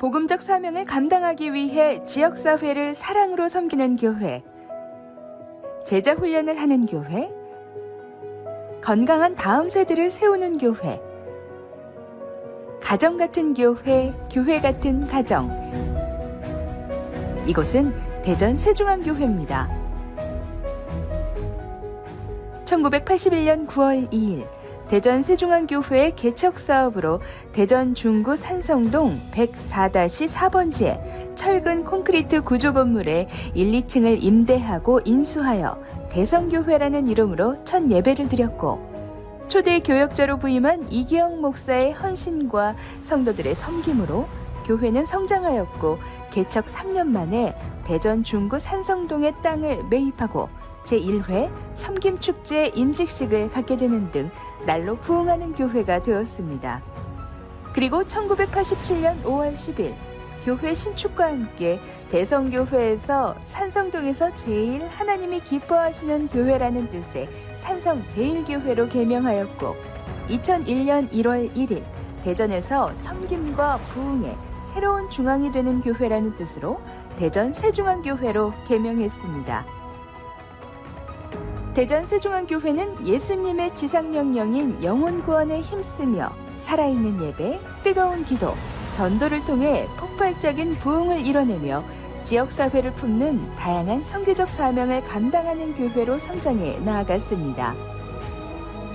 복음적 사명을 감당하기 위해 지역사회를 사랑으로 섬기는 교회, 제자 훈련을 하는 교회, 건강한 다음 세대를 세우는 교회, 가정 같은 교회, 교회 같은 가정. 이곳은 대전 세중앙교회입니다. 1981년 9월 2일 대전 세중앙교회의 개척 사업으로 대전 중구 산성동 104-4번지에 철근 콘크리트 구조 건물에 1, 2층을 임대하고 인수하여 대성교회라는 이름으로 첫 예배를 드렸고, 초대 교역자로 부임한 이기영 목사의 헌신과 성도들의 섬김으로 교회는 성장하였고, 개척 3년 만에 대전 중구 산성동의 땅을 매입하고 제1회 섬김축제 임직식을 갖게 되는 등 날로 부흥하는 교회가 되었습니다. 그리고 1987년 5월 10일 교회 신축과 함께 대성교회에서 산성동에서 제일 하나님이 기뻐하시는 교회라는 뜻의 산성 제일교회로 개명하였고, 2001년 1월 1일 대전에서 섬김과 부흥의 새로운 중앙이 되는 교회라는 뜻으로 대전 세중앙교회로 개명했습니다. 대전 세중앙교회는 예수님의 지상명령인 영혼 구원에 힘쓰며 살아있는 예배, 뜨거운 기도, 전도를 통해 폭발적인 부흥을 이뤄내며 지역사회를 품는 다양한 선교적 사명을 감당하는 교회로 성장해 나아갔습니다.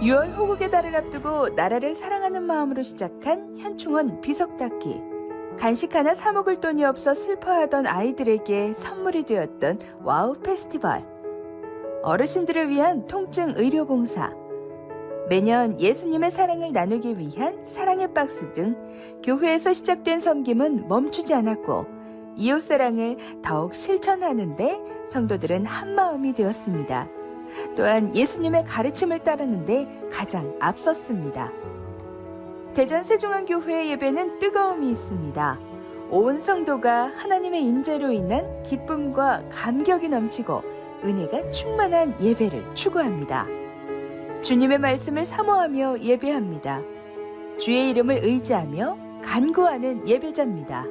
6월 호국의 달을 앞두고 나라를 사랑하는 마음으로 시작한 현충원 비석 닦기. 간식 하나 사 먹을 돈이 없어 슬퍼하던 아이들에게 선물이 되었던 와우 페스티벌. 어르신들을 위한 통증 의료 봉사. 매년 예수님의 사랑을 나누기 위한 사랑의 박스 등 교회에서 시작된 섬김은 멈추지 않았고, 이웃사랑을 더욱 실천하는 데 성도들은 한마음이 되었습니다. 또한 예수님의 가르침을 따르는 데 가장 앞섰습니다. 대전 세중앙교회의 예배는 뜨거움이 있습니다. 온 성도가 하나님의 임재로 인한 기쁨과 감격이 넘치고 은혜가 충만한 예배를 추구합니다. 주님의 말씀을 사모하며 예배합니다. 주의 이름을 의지하며 간구하는 예배자입니다.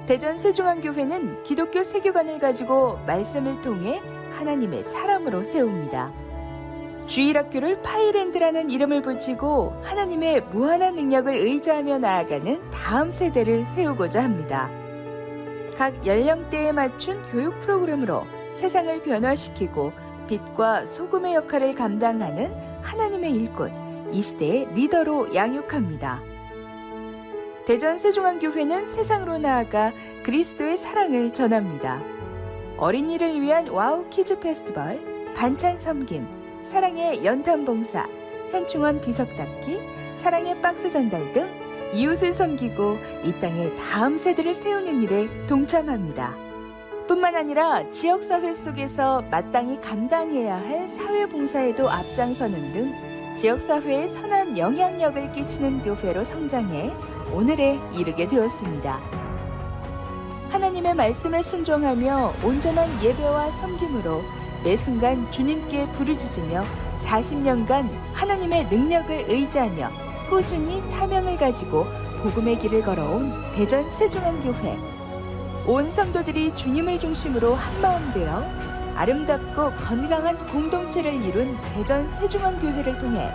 대전 세중앙교회는 기독교 세계관을 가지고 말씀을 통해 하나님의 사람으로 세웁니다. 주일학교를 파이랜드라는 이름을 붙이고 하나님의 무한한 능력을 의지하며 나아가는 다음 세대를 세우고자 합니다. 각 연령대에 맞춘 교육 프로그램으로 세상을 변화시키고 빛과 소금의 역할을 감당하는 하나님의 일꾼, 이 시대의 리더로 양육합니다. 대전 세중앙교회는 세상으로 나아가 그리스도의 사랑을 전합니다. 어린이를 위한 와우 키즈 페스티벌, 반찬 섬김, 사랑의 연탄 봉사, 현충원 비석 닦기, 사랑의 박스 전달 등 이웃을 섬기고 이 땅의 다음 세대를 세우는 일에 동참합니다. 뿐만 아니라 지역사회 속에서 마땅히 감당해야 할 사회봉사에도 앞장서는 등 지역사회에 선한 영향력을 끼치는 교회로 성장해 오늘에 이르게 되었습니다. 하나님의 말씀에 순종하며 온전한 예배와 섬김으로 매 순간 주님께 부르짖으며 40년간 하나님의 능력을 의지하며 꾸준히 사명을 가지고 복음의 길을 걸어온 대전 세중앙교회. 온 성도들이 주님을 중심으로 한마음 되어 아름답고 건강한 공동체를 이룬 대전 세중앙교회를 통해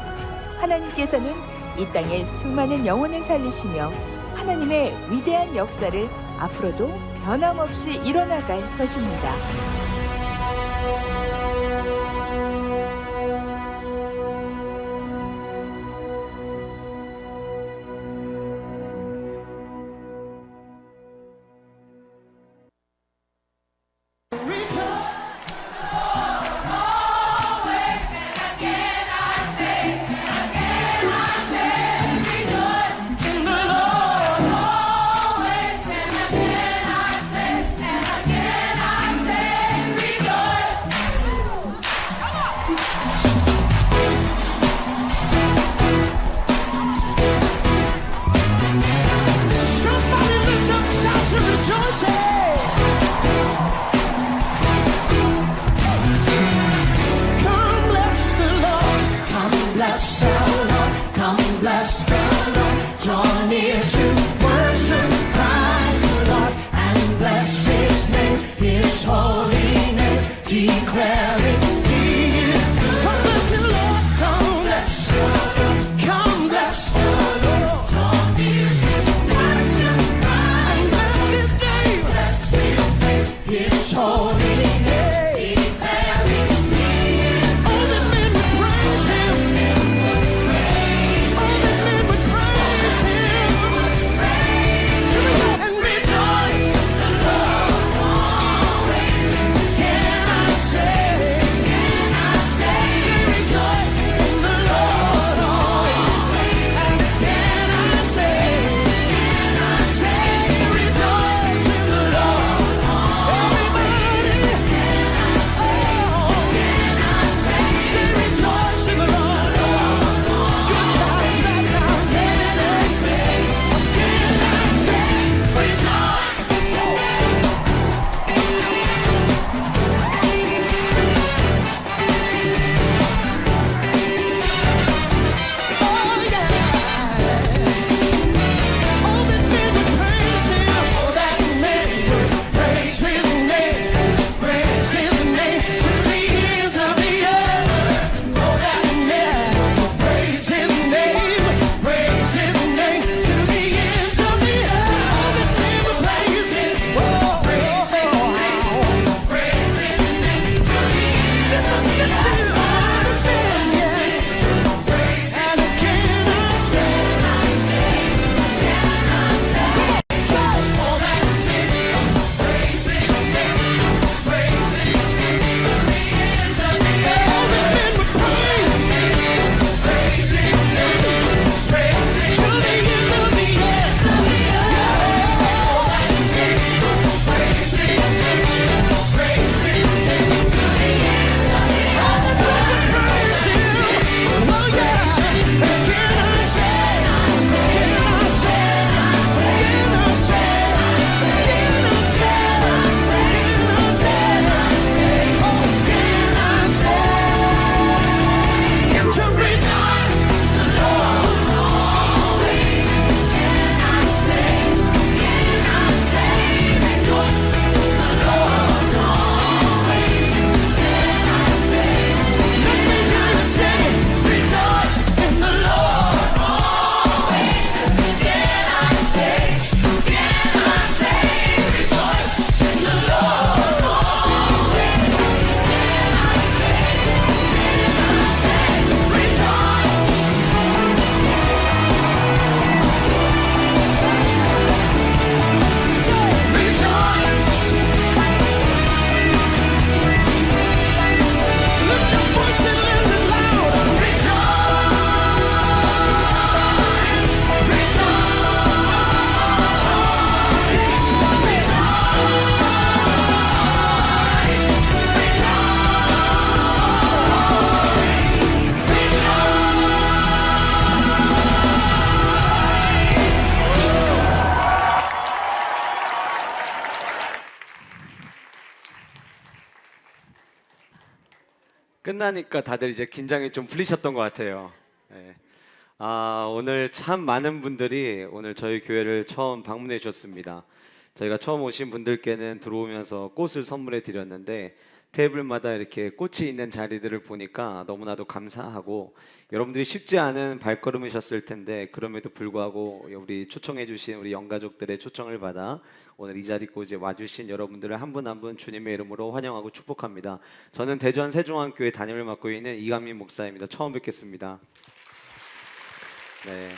하나님께서는 이 땅에 수많은 영혼을 살리시며 하나님의 위대한 역사를 앞으로도 변함없이 일어나갈 것입니다. 끝나니까 다들 이제 긴장이 좀 풀리셨던 것 같아요. 네. 오늘 참 많은 분들이 오늘 저희 교회를 처음 방문해 주셨습니다. 저희가 처음 오신 분들께는 들어오면서 꽃을 선물해 드렸는데 테이블마다 이렇게 꽃이 있는 자리들을 보니까 너무나도 감사하고, 여러분들이 쉽지 않은 발걸음이셨을 텐데 그럼에도 불구하고 우리 초청해 주신 우리 영가족들의 초청을 받아 오늘 이 자리까지 와주신 여러분들을 한 분 한 분 주님의 이름으로 환영하고 축복합니다. 저는 대전 세종안교회 담임을 맡고 있는 이강민 목사입니다. 처음 뵙겠습니다. 네.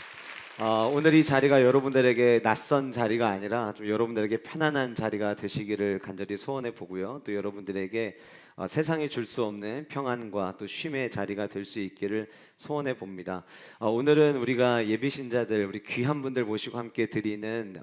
오늘 이 자리가 여러분들에게 낯선 자리가 아니라 좀 여러분들에게 편안한 자리가 되시기를 간절히 소원해 보고요. 또 여러분들에게 세상이 줄 수 없는 평안과 또 쉼의 자리가 될 수 있기를 소원해 봅니다. 오늘은 우리가 예비 신자들, 우리 귀한 분들 모시고 함께 드리는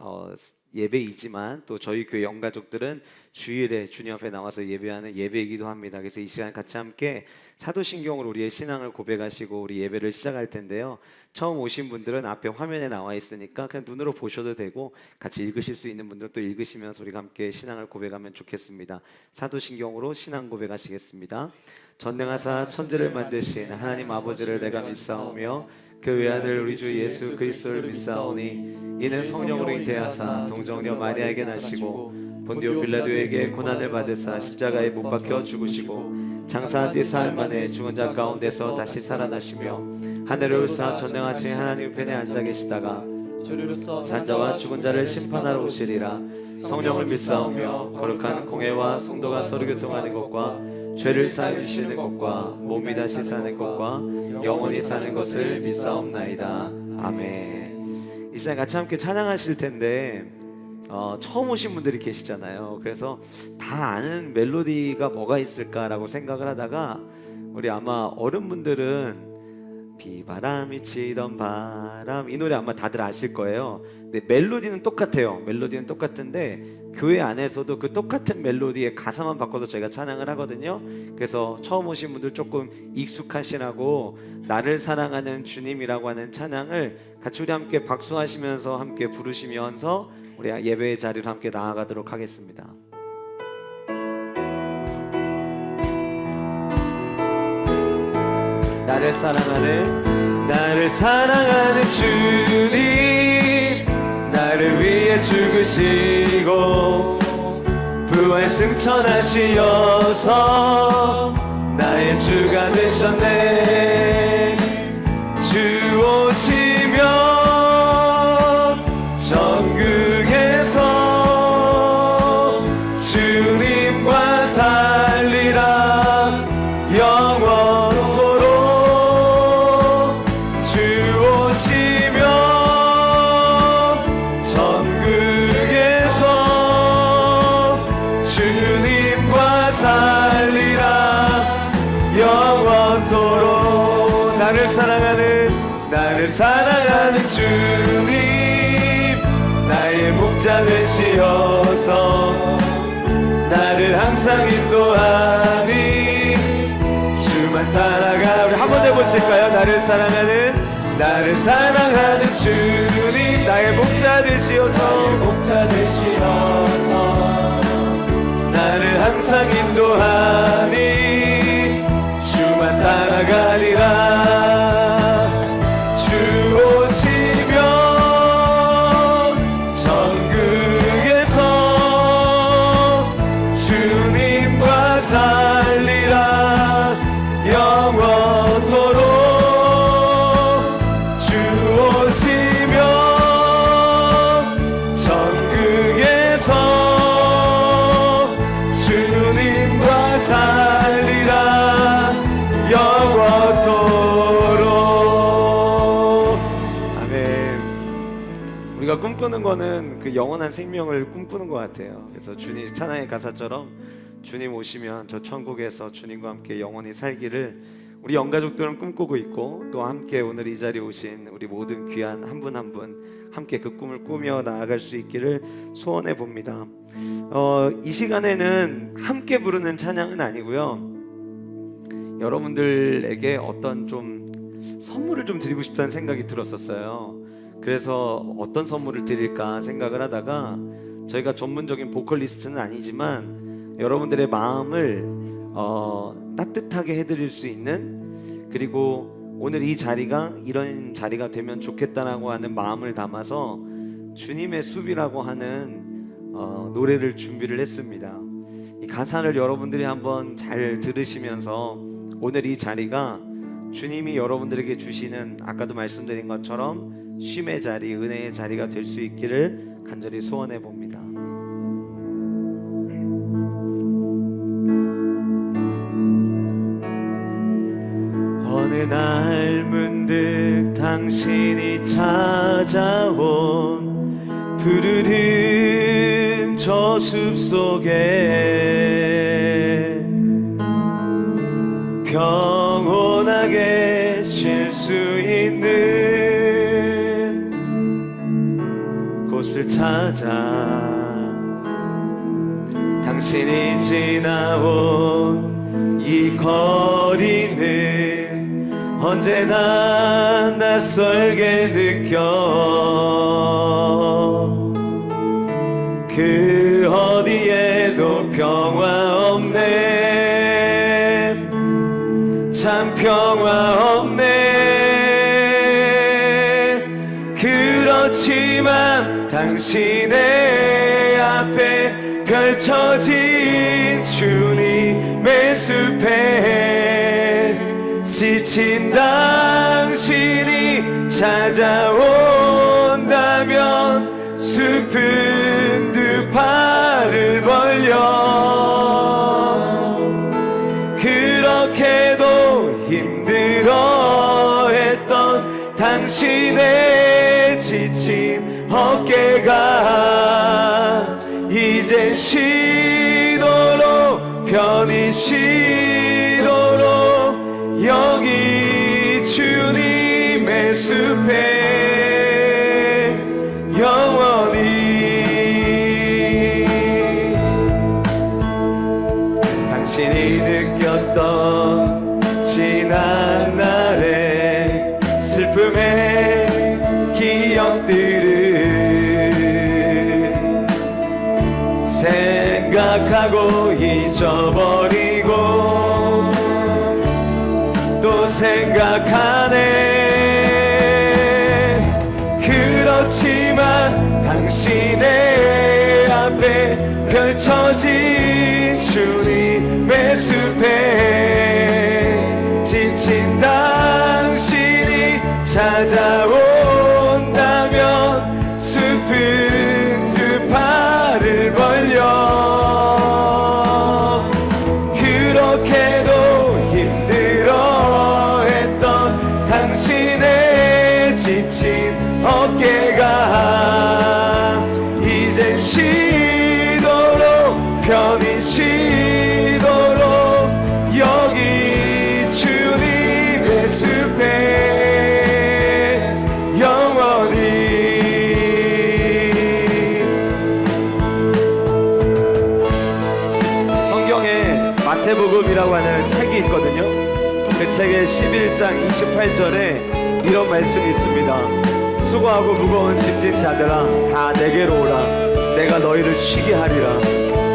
예배이지만 또 저희 교회 영가족들은 주일에 주님 앞에 나와서 예배하는 예배이기도 합니다. 그래서 이 시간 같이 함께 사도신경으로 우리의 신앙을 고백하시고 우리 예배를 시작할 텐데요. 처음 오신 분들은 앞에 화면에 나와 있으니까 그냥 눈으로 보셔도 되고, 같이 읽으실 수 있는 분들은 또 읽으시면서 우리가 함께 신앙을 고백하면 좋겠습니다. 사도신경으로 신앙 고백하시겠습니다. 전능하사 천지를 만드신 하나님 아버지를 내가 믿사오며 그 외아들 우리 주 예수 그리스도를 믿사오니 이는 성령으로 잉태하사 동정녀 마리아에게 나시고 본디오 빌라도에게 고난을 받으사 십자가에 못 박혀 죽으시고 장사한 뒤 사흘 만에 죽은 자 가운데서 다시 살아나시며 하늘을 울사 전능하신 하나님 편에 앉아 계시다가 주리로서 산자와 죽은 자를 심판하러 오시리라. 성령을 믿사오며 거룩한 공회와 성도가 서로 교통하는 것과 죄를 사해 주시는 것과 몸이 다시 사는 것과 영원히 사는 것을 믿사옵나이다. 아멘. 이 시간 같이 함께 찬양하실 텐데 처음 오신 분들이 계시잖아요. 그래서 다 아는 멜로디가 뭐가 있을까라고 생각을 하다가 우리 아마 어른분들은 비바람이 치던 바람, 이 노래 아마 다들 아실 거예요. 근데 멜로디는 똑같아요. 멜로디는 똑같은데 교회 안에서도 그 똑같은 멜로디의 가사만 바꿔서 저희가 찬양을 하거든요. 그래서 처음 오신 분들 조금 익숙하시라고 나를 사랑하는 주님이라고 하는 찬양을 같이 우리 함께 박수하시면서 함께 부르시면서 우리 예배의 자리로 함께 나아가도록 하겠습니다. 나를 사랑하는 주님, 나를 위해 죽으시고 부활 승천하시어서 나의 주가 되셨네. 주 오시면 전국에서 주님과 살리라. 영원토록 주 오시면 전국에서 주님과 살리라. 영원토록 나를 사랑하는 주님, 나의 목자 되시어서 나를 항상 인도하니 주만 따라가. 우리 한 번 해보실까요? 나를 사랑하는 주님, 나의 목자 되시어서 나를 항상 인도하니 주만 따라가리라. 주 오시면 전국에서 주님과 살리라. 영원토록 주 오시면 전국에서 주님과 살리라. 영원토록. 아멘. 우리가 꿈꾸는 거는 그 영원한 생명을 꿈꾸는 것 같아요. 그래서 주님 찬양의 가사처럼 주님 오시면 저 천국에서 주님과 함께 영원히 살기를 우리 영가족들은 꿈꾸고 있고, 또 함께 오늘 이 자리에 오신 우리 모든 귀한 한 분 한 분 함께 그 꿈을 꾸며 나아갈 수 있기를 소원해 봅니다. 이 시간에는 함께 부르는 찬양은 아니고요, 여러분들에게 어떤 좀 선물을 좀 드리고 싶다는 생각이 들었었어요. 그래서 어떤 선물을 드릴까 생각을 하다가 저희가 전문적인 보컬리스트는 아니지만 여러분들의 마음을 따뜻하게 해드릴 수 있는, 그리고 오늘 이 자리가 이런 자리가 되면 좋겠다라고 하는 마음을 담아서 주님의 숲이라고 하는 노래를 준비를 했습니다. 이 가사를 여러분들이 한번 잘 들으시면서 오늘 이 자리가 주님이 여러분들에게 주시는, 아까도 말씀드린 것처럼 쉼의 자리, 은혜의 자리가 될 수 있기를 간절히 소원해 봅니다. 어느 날 문득 당신이 찾아온 푸르른 저 숲속에 평온하게 쉴 수 있는 곳을 찾아 당신이 지나온 이 거리는 언제나 낯설게 느껴. 그 어디에도 평화 없네, 참 평화 없네. 그렇지만 당신의 앞에 펼쳐진 주님의 숲에 지친 당신이 찾아온다면 슬픈 두 팔을 벌려 그렇게도 힘들어했던 당신의 지친 어깨가 이젠 쉬도록 편히 쉬도록 여기 주님의 숲에 영원히 당신이 느꼈던 지난 날의 슬픔의 기억들을 생각하고 잊어버리고 또 생각하네. 그렇지만 당신의 앞에 펼쳐진 주님의 숲에 지친 당신이 찾아온다면 슬픈 두 팔을 벌려 그렇게도 힘들어했던 당신의 지친 어깨가 이젠 쉬도록 편히 쉬도록 여기 주님의 숲에 영원히 성경에 마태복음이라고 하는 책이 있거든요. 그 책의 11장 28절에 이런 말씀이 있습니다. 수고하고 무거운 짐진 자들아 다 내게로 오라 내가 너희를 쉬게 하리라.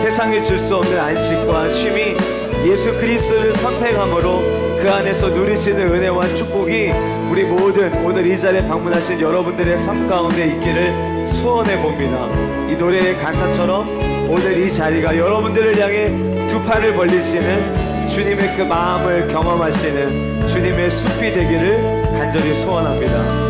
세상이 줄 수 없는 안식과 쉼이 예수 그리스도를 선택함으로 그 안에서 누리시는 은혜와 축복이 우리 모든 오늘 이 자리에 방문하신 여러분들의 삶 가운데 있기를 소원해 봅니다. 이 노래의 가사처럼 오늘 이 자리가 여러분들을 향해 두 팔을 벌리시는 주님의 그 마음을 경험하시는 주님의 숲이 되기를 간절히 소원합니다.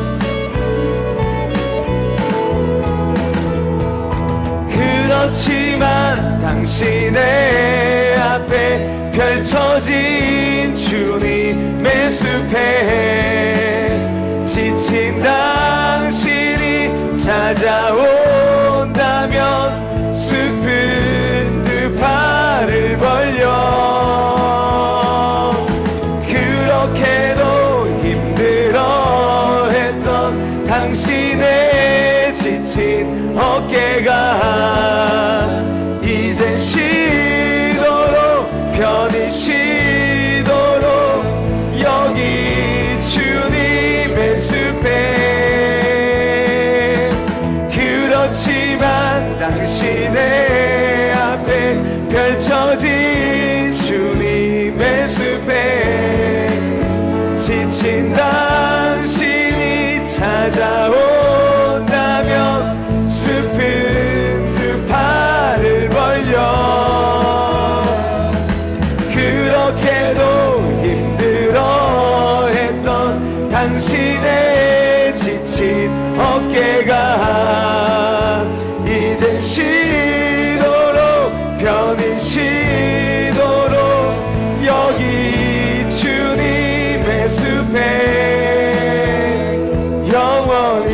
그렇지만 당신의 앞에 펼쳐진 주님의 숲에 지친 당신이 찾아온다면 슬픈 두 팔을 벌려 그렇게도 힘들어했던 당신의 지친 어깨가 이젠 쉬도록 편히 쉬도록 여기 주님의 숲에 그렇지만 당신의 앞에 펼쳐진 주님의 숲에 지친 당신이 찾아온다면 슬픈 두 팔을 벌려 그렇게도 힘들어했던 당신의 지친 어깨가 이젠 쉬도록 편히 쉬도록 여기 주님의 숲에 영원히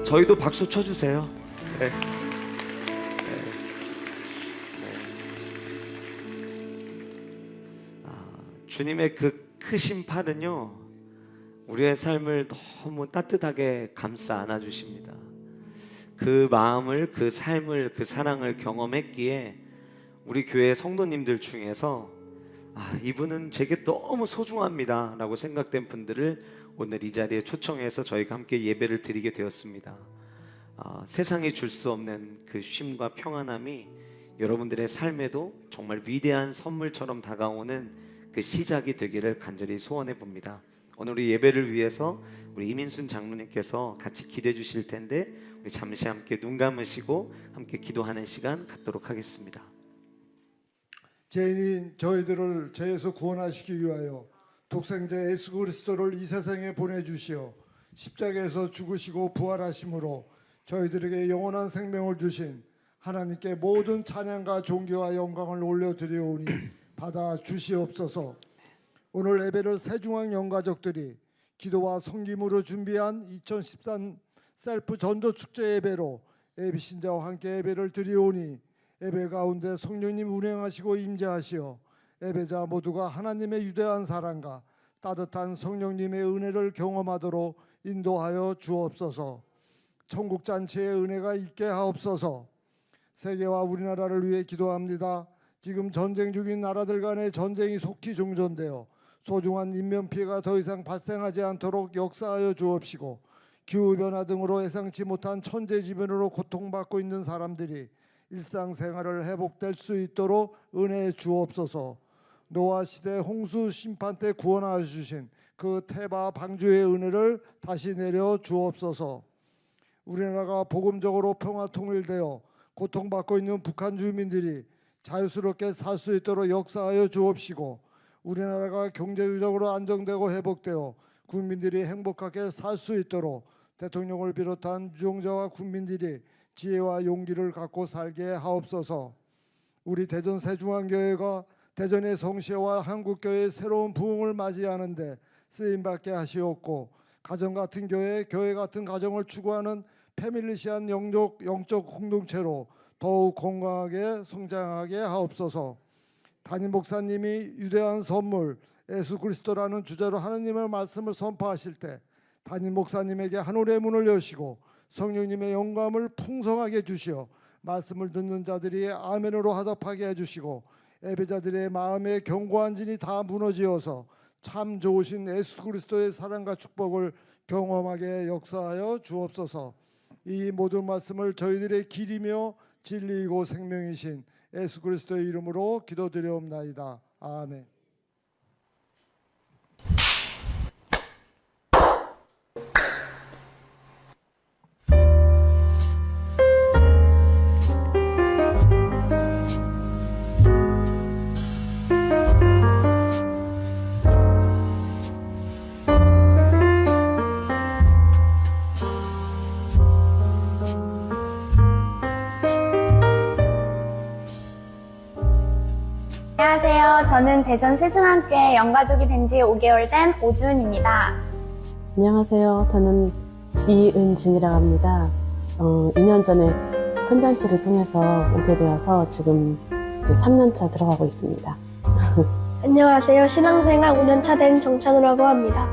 저희도 박수 쳐주세요. 네. 주님의 그 크신 팔은요 우리의 삶을 너무 따뜻하게 감싸 안아주십니다. 그 마음을, 그 삶을, 그 사랑을 경험했기에 우리 교회 성도님들 중에서 이분은 제게 너무 소중합니다 라고 생각된 분들을 오늘 이 자리에 초청해서 저희가 함께 예배를 드리게 되었습니다. 세상이 줄 수 없는 그 쉼과 평안함이 여러분들의 삶에도 정말 위대한 선물처럼 다가오는 그 시작이 되기를 간절히 소원해 봅니다. 오늘 우리 예배를 위해서 우리 이민순 장로님께서 같이 기도해 주실 텐데 우리 잠시 함께 눈 감으시고 함께 기도하는 시간 갖도록 하겠습니다. 죄인인 저희들을 죄에서 구원하시기 위하여 독생자 예수 그리스도를 이 세상에 보내주시어 십자가에서 죽으시고 부활하심으로 저희들에게 영원한 생명을 주신 하나님께 모든 찬양과 존귀와 영광을 올려드리오니 받아 주시옵소서. 오늘 예배를 세중앙 영가족들이 기도와 성김으로 준비한 2013 셀프 전도 축제 예배로 예비신자와 함께 예배를 드리오니 예배 가운데 성령님 운행하시고 임재하시어 예배자 모두가 하나님의 유대한 사랑과 따뜻한 성령님의 은혜를 경험하도록 인도하여 주옵소서. 천국 잔치의 은혜가 있게 하옵소서. 세계와 우리나라를 위해 기도합니다. 지금 전쟁 중인 나라들 간의 전쟁이 속히 종전되어 소중한 인명 피해가 더 이상 발생하지 않도록 역사하여 주옵시고, 기후변화 등으로 예상치 못한 천재지변으로 고통받고 있는 사람들이 일상생활을 회복될 수 있도록 은혜해 주옵소서. 노아 시대 홍수 심판 때 구원하여 주신 그 태바 방주의 은혜를 다시 내려 주옵소서. 우리나라가 복음적으로 평화 통일되어 고통받고 있는 북한 주민들이 자유스럽게 살 수 있도록 역사하여 주옵시고, 우리나라가 경제적으로 안정되고 회복되어 국민들이 행복하게 살 수 있도록 대통령을 비롯한 유종자와 국민들이 지혜와 용기를 갖고 살게 하옵소서. 우리 대전 세중앙교회가 대전의 성시와 한국교회의 새로운 부흥을 맞이하는데 쓰임받게 하시옵고, 가정 같은 교회, 교회 같은 가정을 추구하는 패밀리시한 영적 공동체로 더욱 건강하게 성장하게 하옵소서. 담임 목사님이 유대한 선물 예수 그리스도라는 주제로 하나님의 말씀을 선포하실 때 담임 목사님에게 하늘의 문을 여시고 성령님의 영감을 풍성하게 주시어 말씀을 듣는 자들이 아멘으로 화답하게 해주시고, 예배자들의 마음의 견고한 진이 다 무너지어서 참 좋으신 예수 그리스도의 사랑과 축복을 경험하게 역사하여 주옵소서. 이 모든 말씀을 저희들의 길이며 진리이고 생명이신 예수 그리스도의 이름으로 기도드리옵나이다. 아멘. 안녕하세요. 저는 대전 세중앙교회 영가족이 된 지 5개월 된 오주은입니다. 안녕하세요. 저는 이은진이라고 합니다. 2년 전에 큰 잔치를 통해서 오게 되어서 지금 이제 3년차 들어가고 있습니다. 안녕하세요. 신앙생활 5년차 된 정찬우라고 합니다.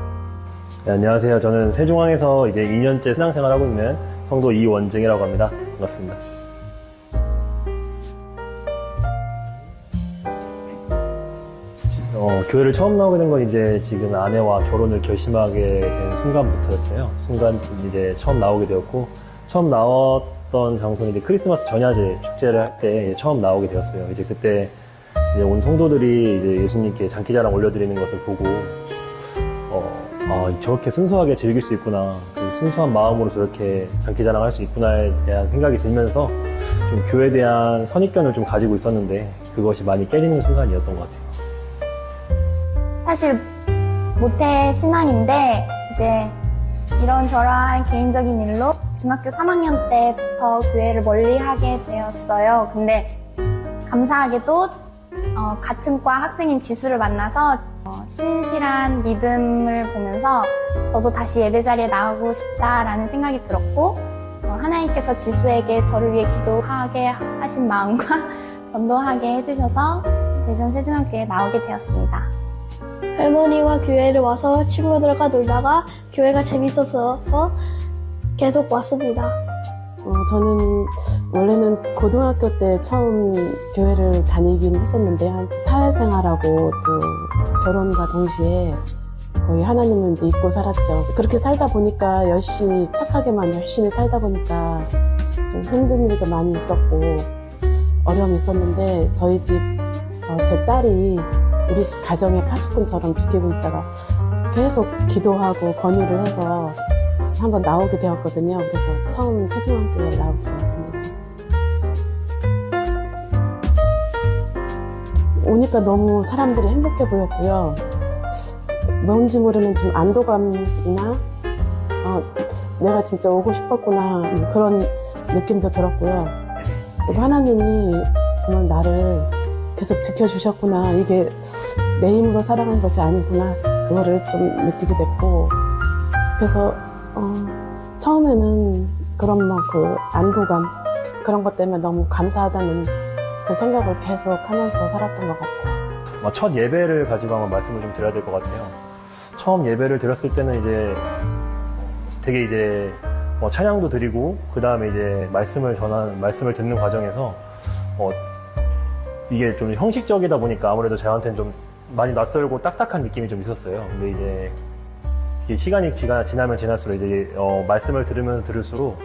네, 안녕하세요. 저는 세중앙에서 이제 2년째 신앙생활하고 있는 성도 이원증이라고 합니다. 반갑습니다. 교회를 처음 나오게 된 건 이제 지금 아내와 결혼을 결심하게 된 순간부터였어요. 이제 처음 나오게 되었고, 처음 나왔던 장소는 이제 크리스마스 전야제 축제를 할 때 처음 나오게 되었어요. 이제 그때 이제 온 성도들이 이제 예수님께 장기자랑 올려드리는 것을 보고, 저렇게 순수하게 즐길 수 있구나, 그 순수한 마음으로 저렇게 장기자랑 할 수 있구나에 대한 생각이 들면서 좀 교회에 대한 선입견을 좀 가지고 있었는데 그것이 많이 깨지는 순간이었던 것 같아요. 사실 모태 신앙인데 이제 이런저런 개인적인 일로 중학교 3학년 때부터 교회를 멀리하게 되었어요. 근데 감사하게도 같은 과 학생인 지수를 만나서 신실한 믿음을 보면서 저도 다시 예배 자리에 나오고 싶다라는 생각이 들었고, 하나님께서 지수에게 저를 위해 기도하게 하신 마음과 전도하게 해주셔서 대전 세중앙교회에 나오게 되었습니다. 할머니와 교회를 와서 친구들과 놀다가 교회가 재밌어서 계속 왔습니다. 저는 원래는 고등학교 때 처음 교회를 다니긴 했었는데, 사회생활하고 또 결혼과 동시에 거의 하나님을 이제 잊고 살았죠. 그렇게 살다 보니까 착하게만 열심히 살다 보니까 좀 힘든 일도 많이 있었고 어려움이 있었는데, 저희 집 제 딸이 우리 집 가정의 파수꾼처럼 지키고 있다가 계속 기도하고 건의를 해서 한번 나오게 되었거든요. 그래서 처음 세종한교회를 나오게 되었습니다. 오니까 너무 사람들이 행복해 보였고요. 뭔지 모르는 좀 안도감이나 내가 진짜 오고 싶었구나 그런 느낌도 들었고요. 그리고 하나님이 정말 나를 계속 지켜주셨구나. 이게 내 힘으로 살아간 것이 아니구나. 그거를 좀 느끼게 됐고, 그래서 처음에는 그런 뭐 그 안도감 그런 것 때문에 너무 감사하다는 그 생각을 계속 하면서 살았던 것 같아요. 첫 예배를 가지고 한번 말씀을 좀 드려야 될 것 같아요. 처음 예배를 드렸을 때는 이제 되게 이제 찬양도 드리고 그 다음에 이제 말씀을 듣는 과정에서 이게 좀 형식적이다 보니까 아무래도 저한테는 좀 많이 낯설고 딱딱한 느낌이 좀 있었어요. 근데 이제 이게 시간이 지나면 지날수록 이제 말씀을 들으면 들을수록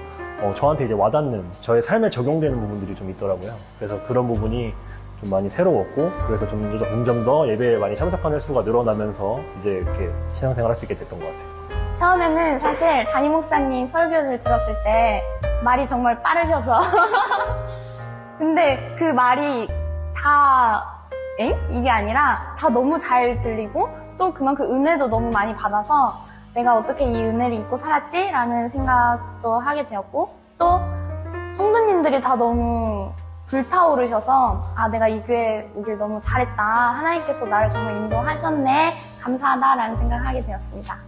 저한테 이제 와닿는 저의 삶에 적용되는 부분들이 좀 있더라고요. 그래서 그런 부분이 좀 많이 새로웠고, 그래서 점점 더 예배에 많이 참석하는 수가 늘어나면서 이제 이렇게 신앙생활을 할 수 있게 됐던 것 같아요. 처음에는 사실 담임 목사님 설교를 들었을 때 말이 정말 빠르셔서 근데 그 말이 다 이게 아니라 다 너무 잘 들리고 또 그만큼 은혜도 너무 많이 받아서 내가 어떻게 이 은혜를 잊고 살았지? 라는 생각도 하게 되었고, 또 성도님들이 다 너무 불타오르셔서 내가 이 교회 오길 너무 잘했다. 하나님께서 나를 정말 인도하셨네. 감사하다라는 생각을 하게 되었습니다.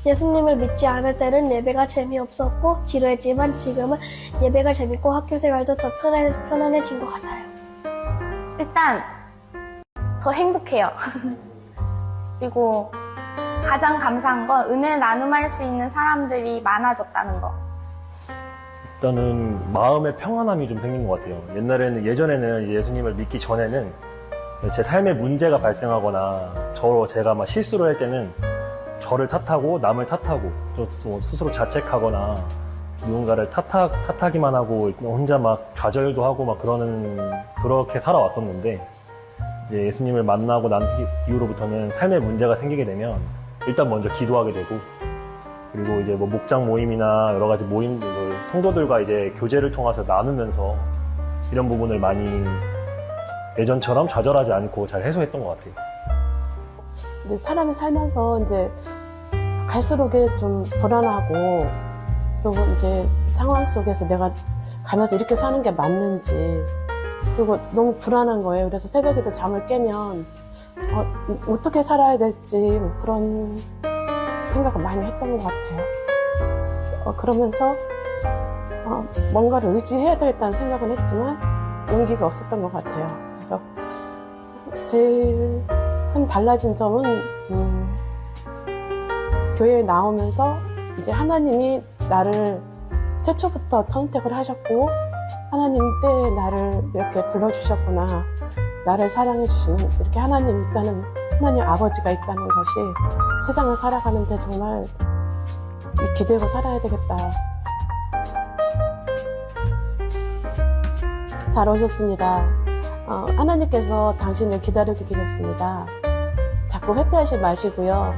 예수님을 믿지 않을 때는 예배가 재미없었고 지루했지만 지금은 예배가 재밌고 학교 생활도 더 편안해진 것 같아요. 일단 더 행복해요. 그리고 가장 감사한 건 은혜 나눔할 수 있는 사람들이 많아졌다는 거. 일단은 마음의 평안함이 좀 생긴 것 같아요. 예전에는 예수님을 믿기 전에는 제 삶에 문제가 발생하거나 제가 막 실수를 할 때는 저를 탓하고 남을 탓하고 또 스스로 자책하거나 누군가를 탓하기만 하고 혼자 막 좌절도 하고 막 그렇게 살아왔었는데, 예수님을 만나고 난 이후로부터는 삶에 문제가 생기게 되면 일단 먼저 기도하게 되고, 그리고 이제 뭐 목장 모임이나 여러 가지 성도들과 이제 교제를 통해서 나누면서 이런 부분을 많이 예전처럼 좌절하지 않고 잘 해소했던 것 같아요. 근데 사람이 살면서 이제 갈수록 좀 불안하고, 또 이제 상황 속에서 내가 가면서 이렇게 사는 게 맞는지, 그리고 너무 불안한 거예요. 그래서 새벽에도 잠을 깨면 어떻게 살아야 될지 뭐 그런 생각을 많이 했던 것 같아요. 그러면서 뭔가를 의지해야 되겠다는 생각은 했지만 용기가 없었던 것 같아요. 그래서 제일 큰 달라진 점은 교회에 나오면서 이제 하나님이 나를 태초부터 선택을 하셨고, 하나님 때에 나를 이렇게 불러주셨구나, 나를 사랑해주시는 이렇게 하나님 있다는, 하나님 아버지가 있다는 것이 세상을 살아가는데 정말 기대고 살아야 되겠다. 잘 오셨습니다. 하나님께서 당신을 기다리고 계셨습니다. 자꾸 회피하지 마시고요.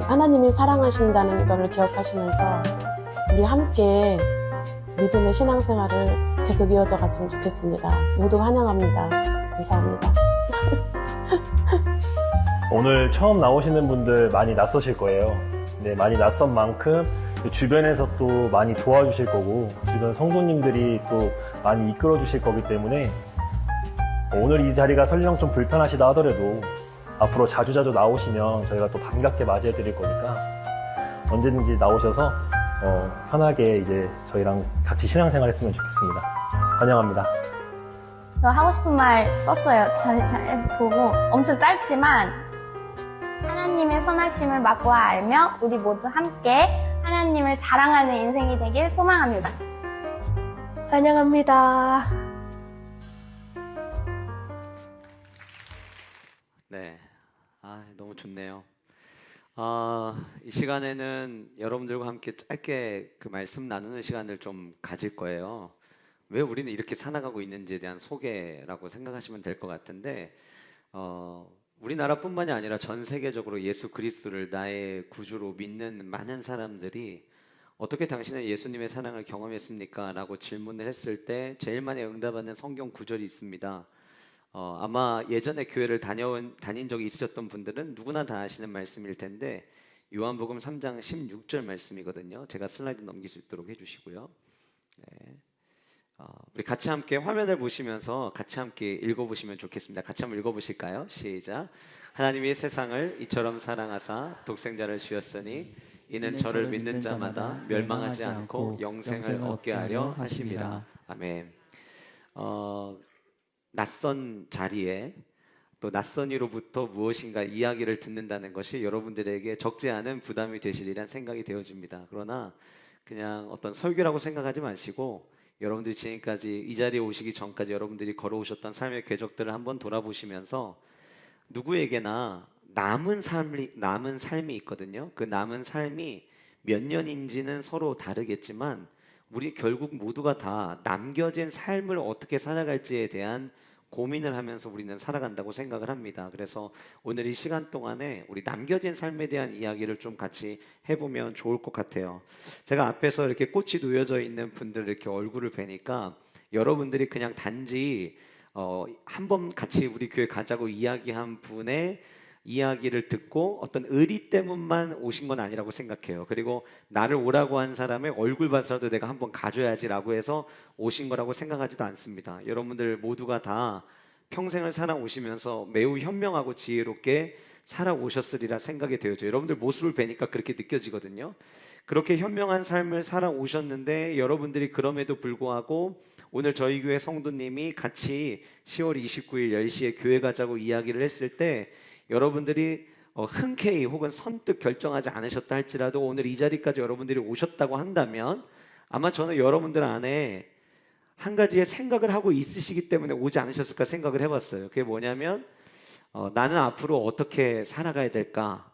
하나님이 사랑하신다는 것을 기억하시면서 우리 함께 믿음의 신앙생활을 계속 이어져 갔으면 좋겠습니다. 모두 환영합니다. 감사합니다. 오늘 처음 나오시는 분들 많이 낯서실 거예요. 네, 많이 낯선 만큼 주변에서 또 많이 도와주실 거고, 주변 성도님들이 또 많이 이끌어 주실 거기 때문에 오늘 이 자리가 설령 좀 불편하시다 하더라도 앞으로 자주자주 나오시면 저희가 또 반갑게 맞이해 드릴 거니까 언제든지 나오셔서 편하게 이제 저희랑 같이 신앙생활 했으면 좋겠습니다. 환영합니다. 저 하고 싶은 말 썼어요. 잘 보고 엄청 짧지만, 하나님의 선하심을 맛보아 알며 우리 모두 함께 하나님을 자랑하는 인생이 되길 소망합니다. 환영합니다. 네, 너무 좋네요. 이 시간에는 여러분들과 함께 짧게 그 말씀 나누는 시간을 좀 가질 거예요. 왜 우리는 이렇게 살아가고 있는지에 대한 소개라고 생각하시면 될 것 같은데, 우리나라뿐만이 아니라 전 세계적으로 예수 그리스도를 나의 구주로 믿는 많은 사람들이 어떻게 당신은 예수님의 사랑을 경험했습니까? 라고 질문을 했을 때 제일 많이 응답하는 성경 구절이 있습니다. 아마 예전에 교회를 다닌 적이 있으셨던 분들은 누구나 다 아시는 말씀일 텐데 요한복음 3장 16절 말씀이거든요. 제가 슬라이드 넘길 수 있도록 해주시고요. 네. 우리 같이 함께 화면을 보시면서 같이 함께 읽어보시면 좋겠습니다. 같이 한번 읽어보실까요? 시작. 하나님이 세상을 이처럼 사랑하사 독생자를 주셨으니 이는 저를 믿는 자마다 멸망하지 않고 영생을 얻게 하려 하심이라. 아멘. 낯선 자리에 또 낯선 이로부터 무엇인가 이야기를 듣는다는 것이 여러분들에게 적지 않은 부담이 되시리란 생각이 되어집니다. 그러나 그냥 어떤 설교라고 생각하지 마시고 여러분들이 지금까지 이 자리에 오시기 전까지 여러분들이 걸어오셨던 삶의 궤적들을 한번 돌아보시면서 누구에게나 남은 삶이 있거든요. 그 남은 삶이 몇 년인지는 서로 다르겠지만 우리 결국 모두가 다 남겨진 삶을 어떻게 살아갈지에 대한 고민을 하면서 우리는 살아간다고 생각을 합니다. 그래서 오늘 이 시간 동안에 우리 남겨진 삶에 대한 이야기를 좀 같이 해보면 좋을 것 같아요. 제가 앞에서 이렇게 꽃이 놓여져 있는 분들 이렇게 얼굴을 뵈니까 여러분들이 그냥 단지 한번 같이 우리 교회 가자고 이야기한 분의 이야기를 듣고 어떤 의리 때문만 오신 건 아니라고 생각해요. 그리고 나를 오라고 한 사람의 얼굴 봐서라도 내가 한번 가줘야지라고 해서 오신 거라고 생각하지도 않습니다. 여러분들 모두가 다 평생을 살아오시면서 매우 현명하고 지혜롭게 살아오셨으리라 생각이 되어져요. 여러분들 모습을 뵈니까 그렇게 느껴지거든요. 그렇게 현명한 삶을 살아오셨는데 여러분들이 그럼에도 불구하고 오늘 저희 교회 성도님이 같이 10월 29일 10시에 교회 가자고 이야기를 했을 때 여러분들이 흔쾌히 혹은 선뜻 결정하지 않으셨다 할지라도 오늘 이 자리까지 여러분들이 오셨다고 한다면 아마 저는 여러분들 안에 한 가지의 생각을 하고 있으시기 때문에 오지 않으셨을까 생각을 해봤어요. 그게 뭐냐면 나는 앞으로 어떻게 살아가야 될까?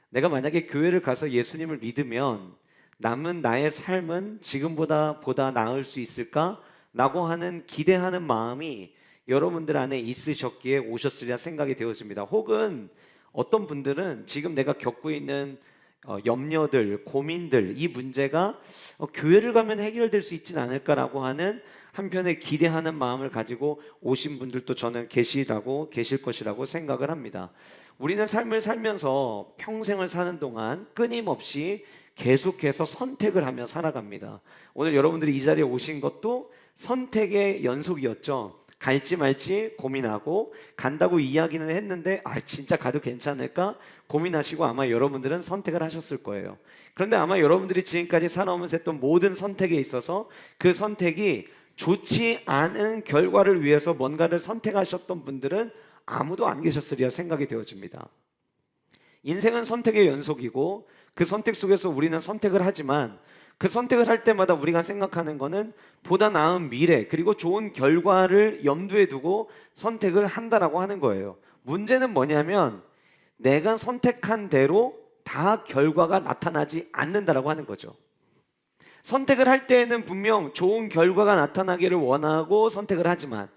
내가 만약에 교회를 가서 예수님을 믿으면 남은 나의 삶은 지금보다 나을 수 있을까? 라고 하는 기대하는 마음이 여러분들 안에 있으셨기에 오셨으리라 생각이 되어집니다. 혹은 어떤 분들은 지금 내가 겪고 있는 염려들, 고민들, 이 문제가 교회를 가면 해결될 수 있진 않을까라고 하는 한편에 기대하는 마음을 가지고 오신 분들도 저는 계실 것이라고 생각을 합니다. 우리는 삶을 살면서 평생을 사는 동안 끊임없이 계속해서 선택을 하며 살아갑니다. 오늘 여러분들이 이 자리에 오신 것도 선택의 연속이었죠. 갈지 말지 고민하고 간다고 이야기는 했는데 진짜 가도 괜찮을까 고민하시고 아마 여러분들은 선택을 하셨을 거예요. 그런데 아마 여러분들이 지금까지 살아오면서 했던 모든 선택에 있어서 그 선택이 좋지 않은 결과를 위해서 뭔가를 선택하셨던 분들은 아무도 안 계셨으리라 생각이 되어집니다. 인생은 선택의 연속이고 그 선택 속에서 우리는 선택을 하지만 그 선택을 할 때마다 우리가 생각하는 거는 보다 나은 미래 그리고 좋은 결과를 염두에 두고 선택을 한다라고 하는 거예요. 문제는 뭐냐면 내가 선택한 대로 다 결과가 나타나지 않는다라고 하는 거죠. 선택을 할 때에는 분명 좋은 결과가 나타나기를 원하고 선택을 하지만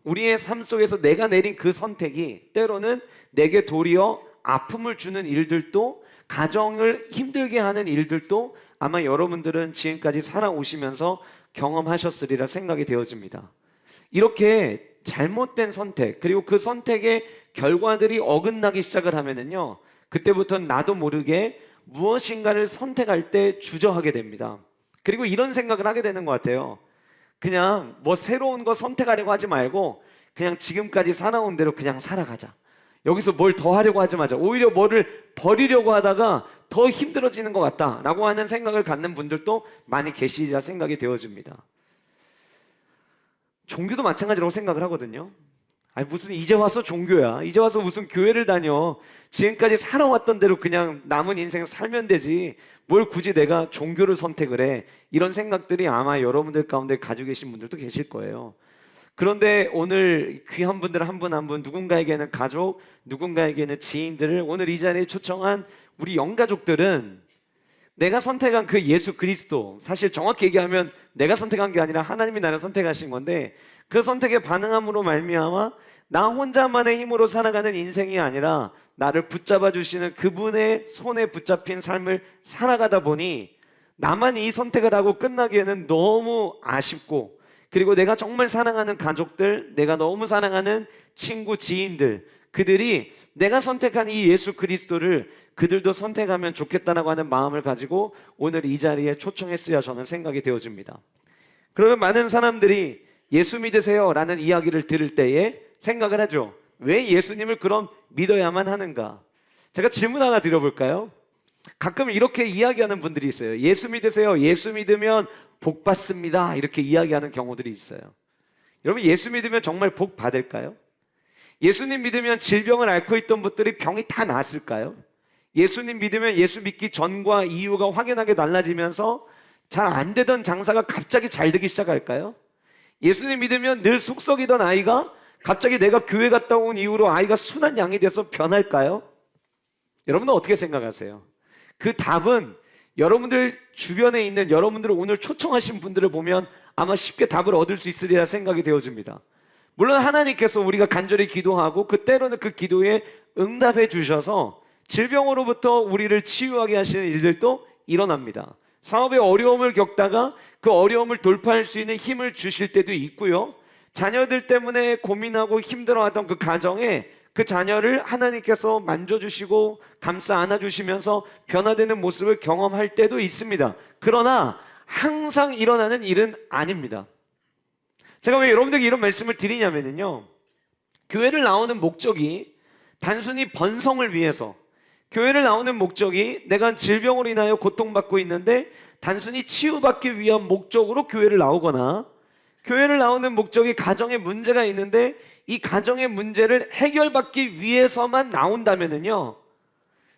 우리의 삶 속에서 내가 내린 그 선택이 때로는 내게 도리어 아픔을 주는 일들도 가정을 힘들게 하는 일들도 아마 여러분들은 지금까지 살아오시면서 경험하셨으리라 생각이 되어집니다. 이렇게 잘못된 선택 그리고 그 선택의 결과들이 어긋나기 시작을 하면은요 그때부터는 나도 모르게 무엇인가를 선택할 때 주저하게 됩니다. 그리고 이런 생각을 하게 되는 것 같아요. 그냥 뭐 새로운 거 선택하려고 하지 말고 그냥 지금까지 살아온 대로 그냥 살아가자. 여기서 뭘 더 하려고 하지 마자. 오히려 뭐를 버리려고 하다가 더 힘들어지는 것 같다라고 하는 생각을 갖는 분들도 많이 계시리라 생각이 되어집니다. 종교도 마찬가지라고 생각을 하거든요. 무슨 이제 와서 종교야. 이제 와서 무슨 교회를 다녀. 지금까지 살아왔던 대로 그냥 남은 인생 살면 되지. 뭘 굳이 내가 종교를 선택을 해. 이런 생각들이 아마 여러분들 가운데 가지고 계신 분들도 계실 거예요. 그런데 오늘 귀한 분들 한 분 한 분 누군가에게는 가족, 누군가에게는 지인들을 오늘 이 자리에 초청한 우리 영가족들은 내가 선택한 그 예수 그리스도, 사실 정확히 얘기하면 내가 선택한 게 아니라 하나님이 나를 선택하신 건데, 그 선택에 반응함으로 말미암아 나 혼자만의 힘으로 살아가는 인생이 아니라 나를 붙잡아 주시는 그분의 손에 붙잡힌 삶을 살아가다 보니 나만 이 선택을 하고 끝나기에는 너무 아쉽고, 그리고 내가 정말 사랑하는 가족들, 내가 너무 사랑하는 친구, 지인들, 그들이 내가 선택한 이 예수 그리스도를 그들도 선택하면 좋겠다라고 하는 마음을 가지고 오늘 이 자리에 초청했어야 저는 생각이 되어집니다. 그러면 많은 사람들이 예수 믿으세요 라는 이야기를 들을 때에 생각을 하죠. 왜 예수님을 그럼 믿어야만 하는가? 제가 질문 하나 드려볼까요? 가끔 이렇게 이야기하는 분들이 있어요. 예수 믿으세요. 예수 믿으면 복 받습니다. 이렇게 이야기하는 경우들이 있어요. 여러분, 예수 믿으면 정말 복 받을까요? 예수님 믿으면 질병을 앓고 있던 분들이 병이 다 나았을까요? 예수님 믿으면 예수 믿기 전과 이후가 확연하게 달라지면서 잘 안 되던 장사가 갑자기 잘 되기 시작할까요? 예수님 믿으면 늘 속썩이던 아이가 갑자기 내가 교회 갔다 온 이후로 아이가 순한 양이 돼서 변할까요? 여러분은 어떻게 생각하세요? 그 답은 여러분들 주변에 있는, 여러분들을 오늘 초청하신 분들을 보면 아마 쉽게 답을 얻을 수 있으리라 생각이 되어집니다. 물론 하나님께서 우리가 간절히 기도하고 그 때로는 그 기도에 응답해 주셔서 질병으로부터 우리를 치유하게 하시는 일들도 일어납니다. 사업에 어려움을 겪다가 그 어려움을 돌파할 수 있는 힘을 주실 때도 있고요. 자녀들 때문에 고민하고 힘들어하던 그 가정에 그 자녀를 하나님께서 만져주시고 감싸 안아주시면서 변화되는 모습을 경험할 때도 있습니다. 그러나 항상 일어나는 일은 아닙니다. 제가 왜 여러분들에게 이런 말씀을 드리냐면요, 교회를 나오는 목적이 단순히 번성을 위해서, 교회를 나오는 목적이 내가 질병으로 인하여 고통받고 있는데 단순히 치유받기 위한 목적으로 교회를 나오거나, 교회를 나오는 목적이 가정에 문제가 있는데 이 가정의 문제를 해결받기 위해서만 나온다면은요,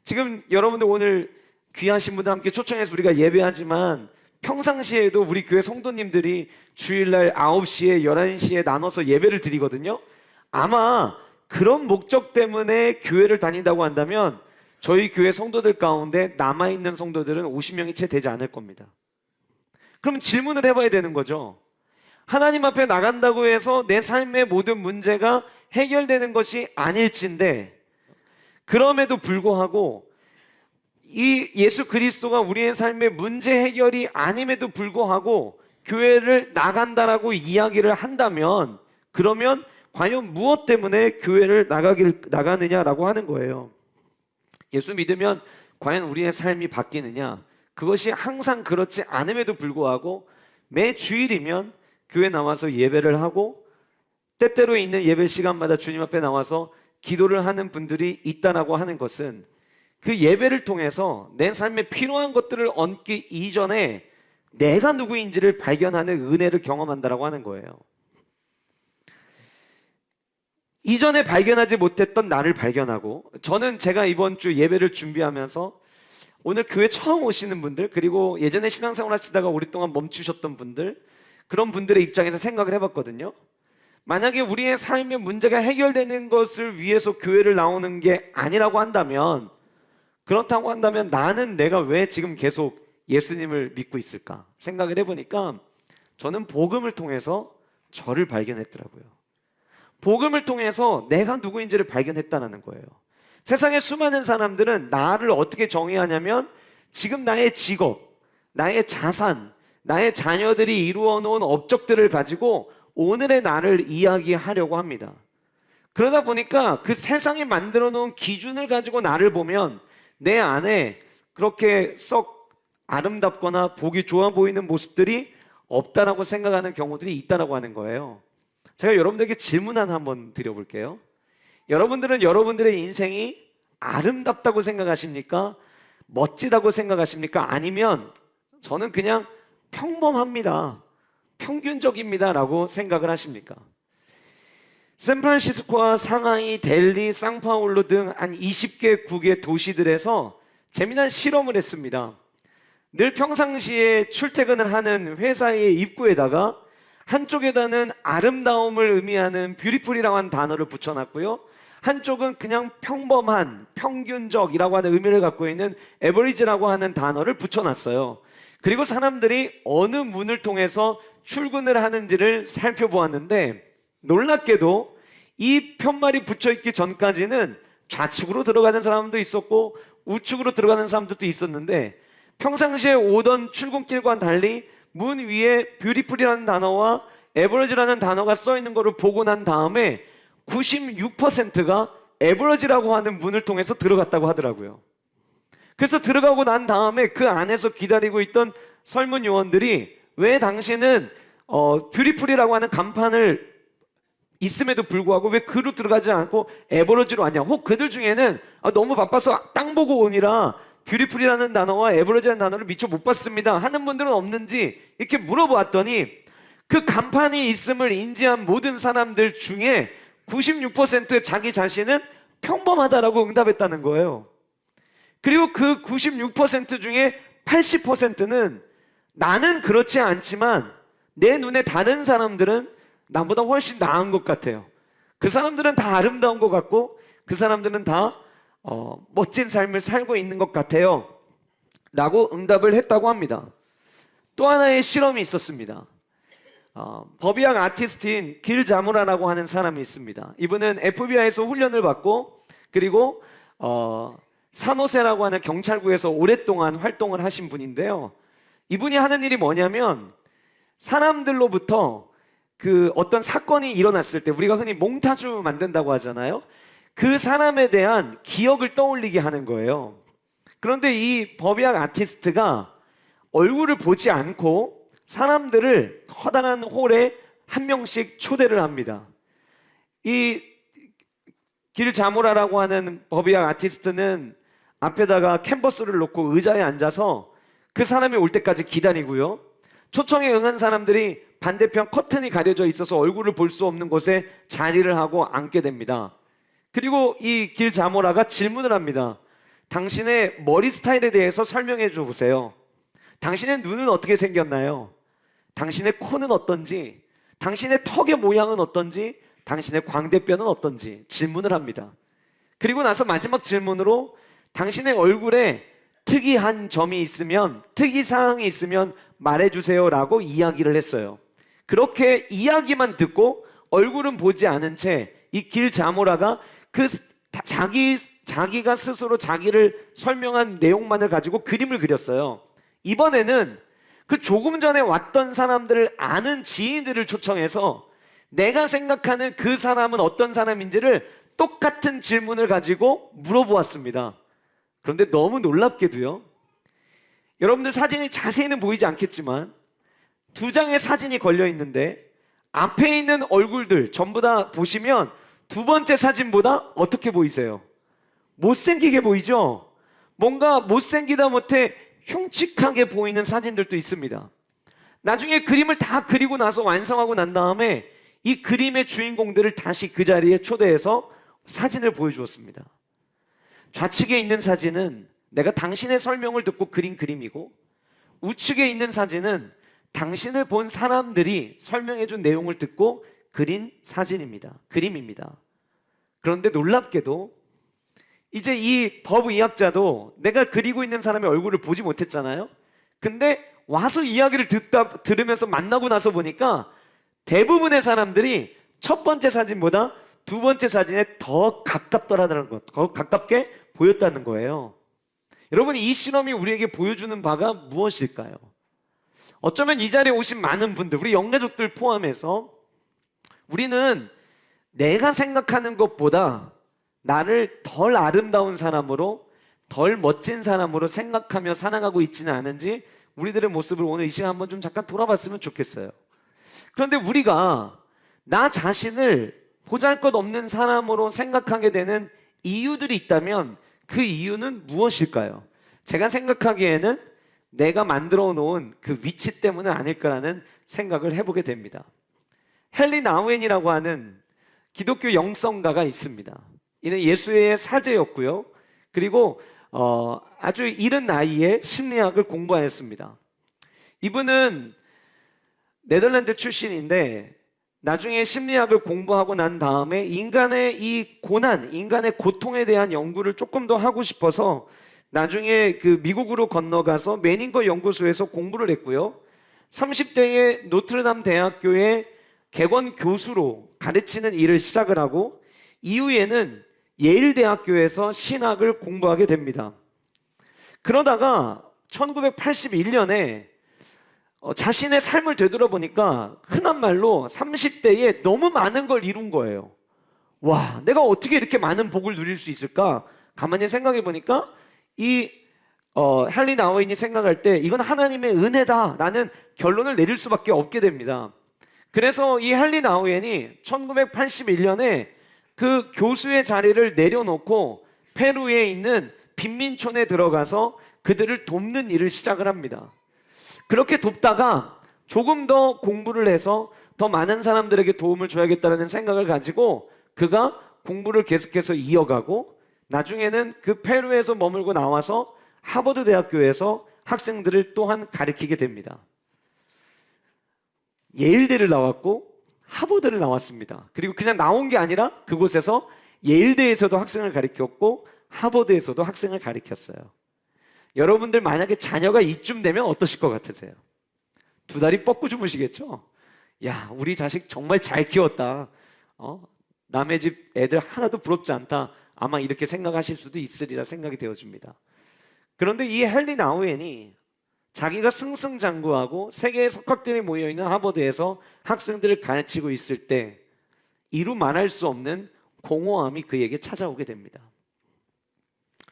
지금 여러분들 오늘 귀하신 분들 함께 초청해서 우리가 예배하지만 평상시에도 우리 교회 성도님들이 주일날 9시에 11시에 나눠서 예배를 드리거든요. 아마 그런 목적 때문에 교회를 다닌다고 한다면 저희 교회 성도들 가운데 남아있는 성도들은 50명이 채 되지 않을 겁니다. 그럼 질문을 해봐야 되는 거죠. 하나님 앞에 나간다고 해서 내 삶의 모든 문제가 해결되는 것이 아닐진데, 그럼에도 불구하고 이 예수 그리스도가 우리의 삶의 문제 해결이 아님에도 불구하고 교회를 나간다라고 이야기를 한다면, 그러면 과연 무엇 때문에 교회를 나가느냐라고 하는 거예요. 예수 믿으면 과연 우리의 삶이 바뀌느냐? 그것이 항상 그렇지 않음에도 불구하고 매 주일이면 교회 나와서 예배를 하고 때때로 있는 예배 시간마다 주님 앞에 나와서 기도를 하는 분들이 있다라고 하는 것은 그 예배를 통해서 내 삶에 필요한 것들을 얻기 이전에 내가 누구인지를 발견하는 은혜를 경험한다라고 하는 거예요. 이전에 발견하지 못했던 나를 발견하고, 저는 제가 이번 주 예배를 준비하면서 오늘 교회 처음 오시는 분들, 그리고 예전에 신앙생활 하시다가 오랫동안 멈추셨던 분들, 그런 분들의 입장에서 생각을 해봤거든요. 만약에 우리의 삶의 문제가 해결되는 것을 위해서 교회를 나오는 게 아니라고 한다면, 그렇다고 한다면 나는 내가 왜 지금 계속 예수님을 믿고 있을까 생각을 해보니까 저는 복음을 통해서 저를 발견했더라고요. 복음을 통해서 내가 누구인지를 발견했다는 거예요. 세상의 수많은 사람들은 나를 어떻게 정의하냐면 지금 나의 직업, 나의 자산, 나의 자녀들이 이루어 놓은 업적들을 가지고 오늘의 나를 이야기하려고 합니다. 그러다 보니까 그 세상이 만들어 놓은 기준을 가지고 나를 보면 내 안에 그렇게 썩 아름답거나 보기 좋아 보이는 모습들이 없다라고 생각하는 경우들이 있다라고 하는 거예요. 제가 여러분들에게 질문 하나 한번 드려볼게요. 여러분들은 여러분들의 인생이 아름답다고 생각하십니까? 멋지다고 생각하십니까? 아니면 저는 그냥 평범합니다, 평균적입니다 라고 생각을 하십니까? 샌프란시스코와 상하이, 델리, 상파울루 등 한 20개 국의 도시들에서 재미난 실험을 했습니다. 늘 평상시에 출퇴근을 하는 회사의 입구에다가 한쪽에다는 아름다움을 의미하는 뷰티풀이라고 하는 단어를 붙여놨고요, 한쪽은 그냥 평범한, 평균적이라고 하는 의미를 갖고 있는 average라고 하는 단어를 붙여놨어요. 그리고 사람들이 어느 문을 통해서 출근을 하는지를 살펴보았는데 놀랍게도 이 편말이 붙여있기 전까지는 좌측으로 들어가는 사람도 있었고 우측으로 들어가는 사람들도 있었는데 평상시에 오던 출근길과는 달리 문 위에 뷰티풀이라는 단어와 에버러지라는 단어가 써 있는 것을 보고 난 다음에 96%가 에버러지라고 하는 문을 통해서 들어갔다고 하더라고요. 그래서 들어가고 난 다음에 그 안에서 기다리고 있던 설문 요원들이 왜 당신은 뷰티풀이라고 하는 간판을 있음에도 불구하고 왜 그로 들어가지 않고 에버러지로 왔냐? 혹 그들 중에는 너무 바빠서 땅 보고 오니라 뷰티풀이라는 단어와 에버러지라는 단어를 미처 못 봤습니다 하는 분들은 없는지 이렇게 물어보았더니 그 간판이 있음을 인지한 모든 사람들 중에 96% 자기 자신은 평범하다라고 응답했다는 거예요. 그리고 그 96% 중에 80%는 나는 그렇지 않지만 내 눈에 다른 사람들은 나보다 훨씬 나은 것 같아요. 그 사람들은 다 아름다운 것 같고 그 사람들은 다 멋진 삶을 살고 있는 것 같아요 라고 응답을 했다고 합니다. 또 하나의 실험이 있었습니다. 법의학 아티스트인 길 자무라라고 하는 사람이 있습니다. 이분은 FBI에서 훈련을 받고 그리고 산호세라고 하는 경찰국에서 오랫동안 활동을 하신 분인데요. 이분이 하는 일이 뭐냐면 사람들로부터 그 어떤 사건이 일어났을 때 우리가 흔히 몽타주 만든다고 하잖아요. 그 사람에 대한 기억을 떠올리게 하는 거예요. 그런데 이 법의학 아티스트가 얼굴을 보지 않고 사람들을 커다란 홀에 한 명씩 초대를 합니다. 이 길자모라라고 하는 법의학 아티스트는 앞에다가 캔버스를 놓고 의자에 앉아서 그 사람이 올 때까지 기다리고요. 초청에 응한 사람들이 반대편 커튼이 가려져 있어서 얼굴을 볼 수 없는 곳에 자리를 하고 앉게 됩니다. 그리고 이 길자모라가 질문을 합니다. 당신의 머리 스타일에 대해서 설명해 줘 보세요. 당신의 눈은 어떻게 생겼나요? 당신의 코는 어떤지, 당신의 턱의 모양은 어떤지, 당신의 광대뼈는 어떤지 질문을 합니다. 그리고 나서 마지막 질문으로 당신의 얼굴에 특이한 점이 있으면, 특이사항이 있으면 말해주세요 라고 이야기를 했어요. 그렇게 이야기만 듣고 얼굴은 보지 않은 채 이 길자모라가 그 자기가 스스로 자기를 설명한 내용만을 가지고 그림을 그렸어요. 이번에는 그 조금 전에 왔던 사람들을 아는 지인들을 초청해서 내가 생각하는 그 사람은 어떤 사람인지를 똑같은 질문을 가지고 물어보았습니다. 그런데 너무 놀랍게도요. 여러분들 사진이 자세히는 보이지 않겠지만 두 장의 사진이 걸려 있는데 앞에 있는 얼굴들 전부 다 보시면 두 번째 사진보다 어떻게 보이세요? 못생기게 보이죠? 뭔가 못생기다 못해 흉측하게 보이는 사진들도 있습니다. 나중에 그림을 다 그리고 나서 완성하고 난 다음에 이 그림의 주인공들을 다시 그 자리에 초대해서 사진을 보여주었습니다. 좌측에 있는 사진은 내가 당신의 설명을 듣고 그린 그림이고 우측에 있는 사진은 당신을 본 사람들이 설명해준 내용을 듣고 그린 사진입니다. 그림입니다. 그런데 놀랍게도 이제 이 법의학자도 내가 그리고 있는 사람의 얼굴을 보지 못했잖아요. 근데 와서 이야기를 들으면서 만나고 나서 보니까 대부분의 사람들이 첫 번째 사진보다 두 번째 사진에 더 가깝더라는 것, 더 가깝게 보였다는 거예요. 여러분, 이 실험이 우리에게 보여주는 바가 무엇일까요? 어쩌면 이 자리에 오신 많은 분들, 우리 영가족들 포함해서 우리는 내가 생각하는 것보다 나를 덜 아름다운 사람으로, 덜 멋진 사람으로 생각하며 살아가고 있지는 않은지 우리들의 모습을 오늘 이 시간 한번 좀 잠깐 돌아봤으면 좋겠어요. 그런데 우리가 나 자신을 보잘것없는 사람으로 생각하게 되는 이유들이 있다면 그 이유는 무엇일까요? 제가 생각하기에는 내가 만들어 놓은 그 위치 때문은 아닐 거라는 생각을 해보게 됩니다. 헨리 나우엔이라고 하는 기독교 영성가가 있습니다. 이는 예수의 사제였고요. 그리고 아주 이른 나이에 심리학을 공부하였습니다. 이분은 네덜란드 출신인데 나중에 심리학을 공부하고 난 다음에 인간의 이 고난, 인간의 고통에 대한 연구를 조금 더 하고 싶어서 나중에 그 미국으로 건너가서 매닝거 연구소에서 공부를 했고요. 30대에 노트르담 대학교의 객원 교수로 가르치는 일을 시작을 하고 이후에는 예일 대학교에서 신학을 공부하게 됩니다. 그러다가 1981년에 자신의 삶을 되돌아보니까 흔한 말로 30대에 너무 많은 걸 이룬 거예요. 와, 내가 어떻게 이렇게 많은 복을 누릴 수 있을까? 가만히 생각해 보니까 이 헨리 나우인이 생각할 때 이건 하나님의 은혜다라는 결론을 내릴 수밖에 없게 됩니다. 그래서 이 헨리 나우인이 1981년에 그 교수의 자리를 내려놓고 페루에 있는 빈민촌에 들어가서 그들을 돕는 일을 시작을 합니다. 그렇게 돕다가 조금 더 공부를 해서 더 많은 사람들에게 도움을 줘야겠다는 생각을 가지고 그가 공부를 계속해서 이어가고 나중에는 그 페루에서 머물고 나와서 하버드 대학교에서 학생들을 또한 가르치게 됩니다. 예일대를 나왔고 하버드를 나왔습니다. 그리고 그냥 나온 게 아니라 그곳에서 예일대에서도 학생을 가르쳤고 하버드에서도 학생을 가르쳤어요. 여러분들 만약에 자녀가 이쯤 되면 어떠실 것 같으세요? 두 다리 뻗고 주무시겠죠? 야, 우리 자식 정말 잘 키웠다. 남의 집 애들 하나도 부럽지 않다. 아마 이렇게 생각하실 수도 있으리라 생각이 되어집니다. 그런데 이 헨리 나우엔이 자기가 승승장구하고 세계의 석학들이 모여있는 하버드에서 학생들을 가르치고 있을 때 이루 말할 수 없는 공허함이 그에게 찾아오게 됩니다.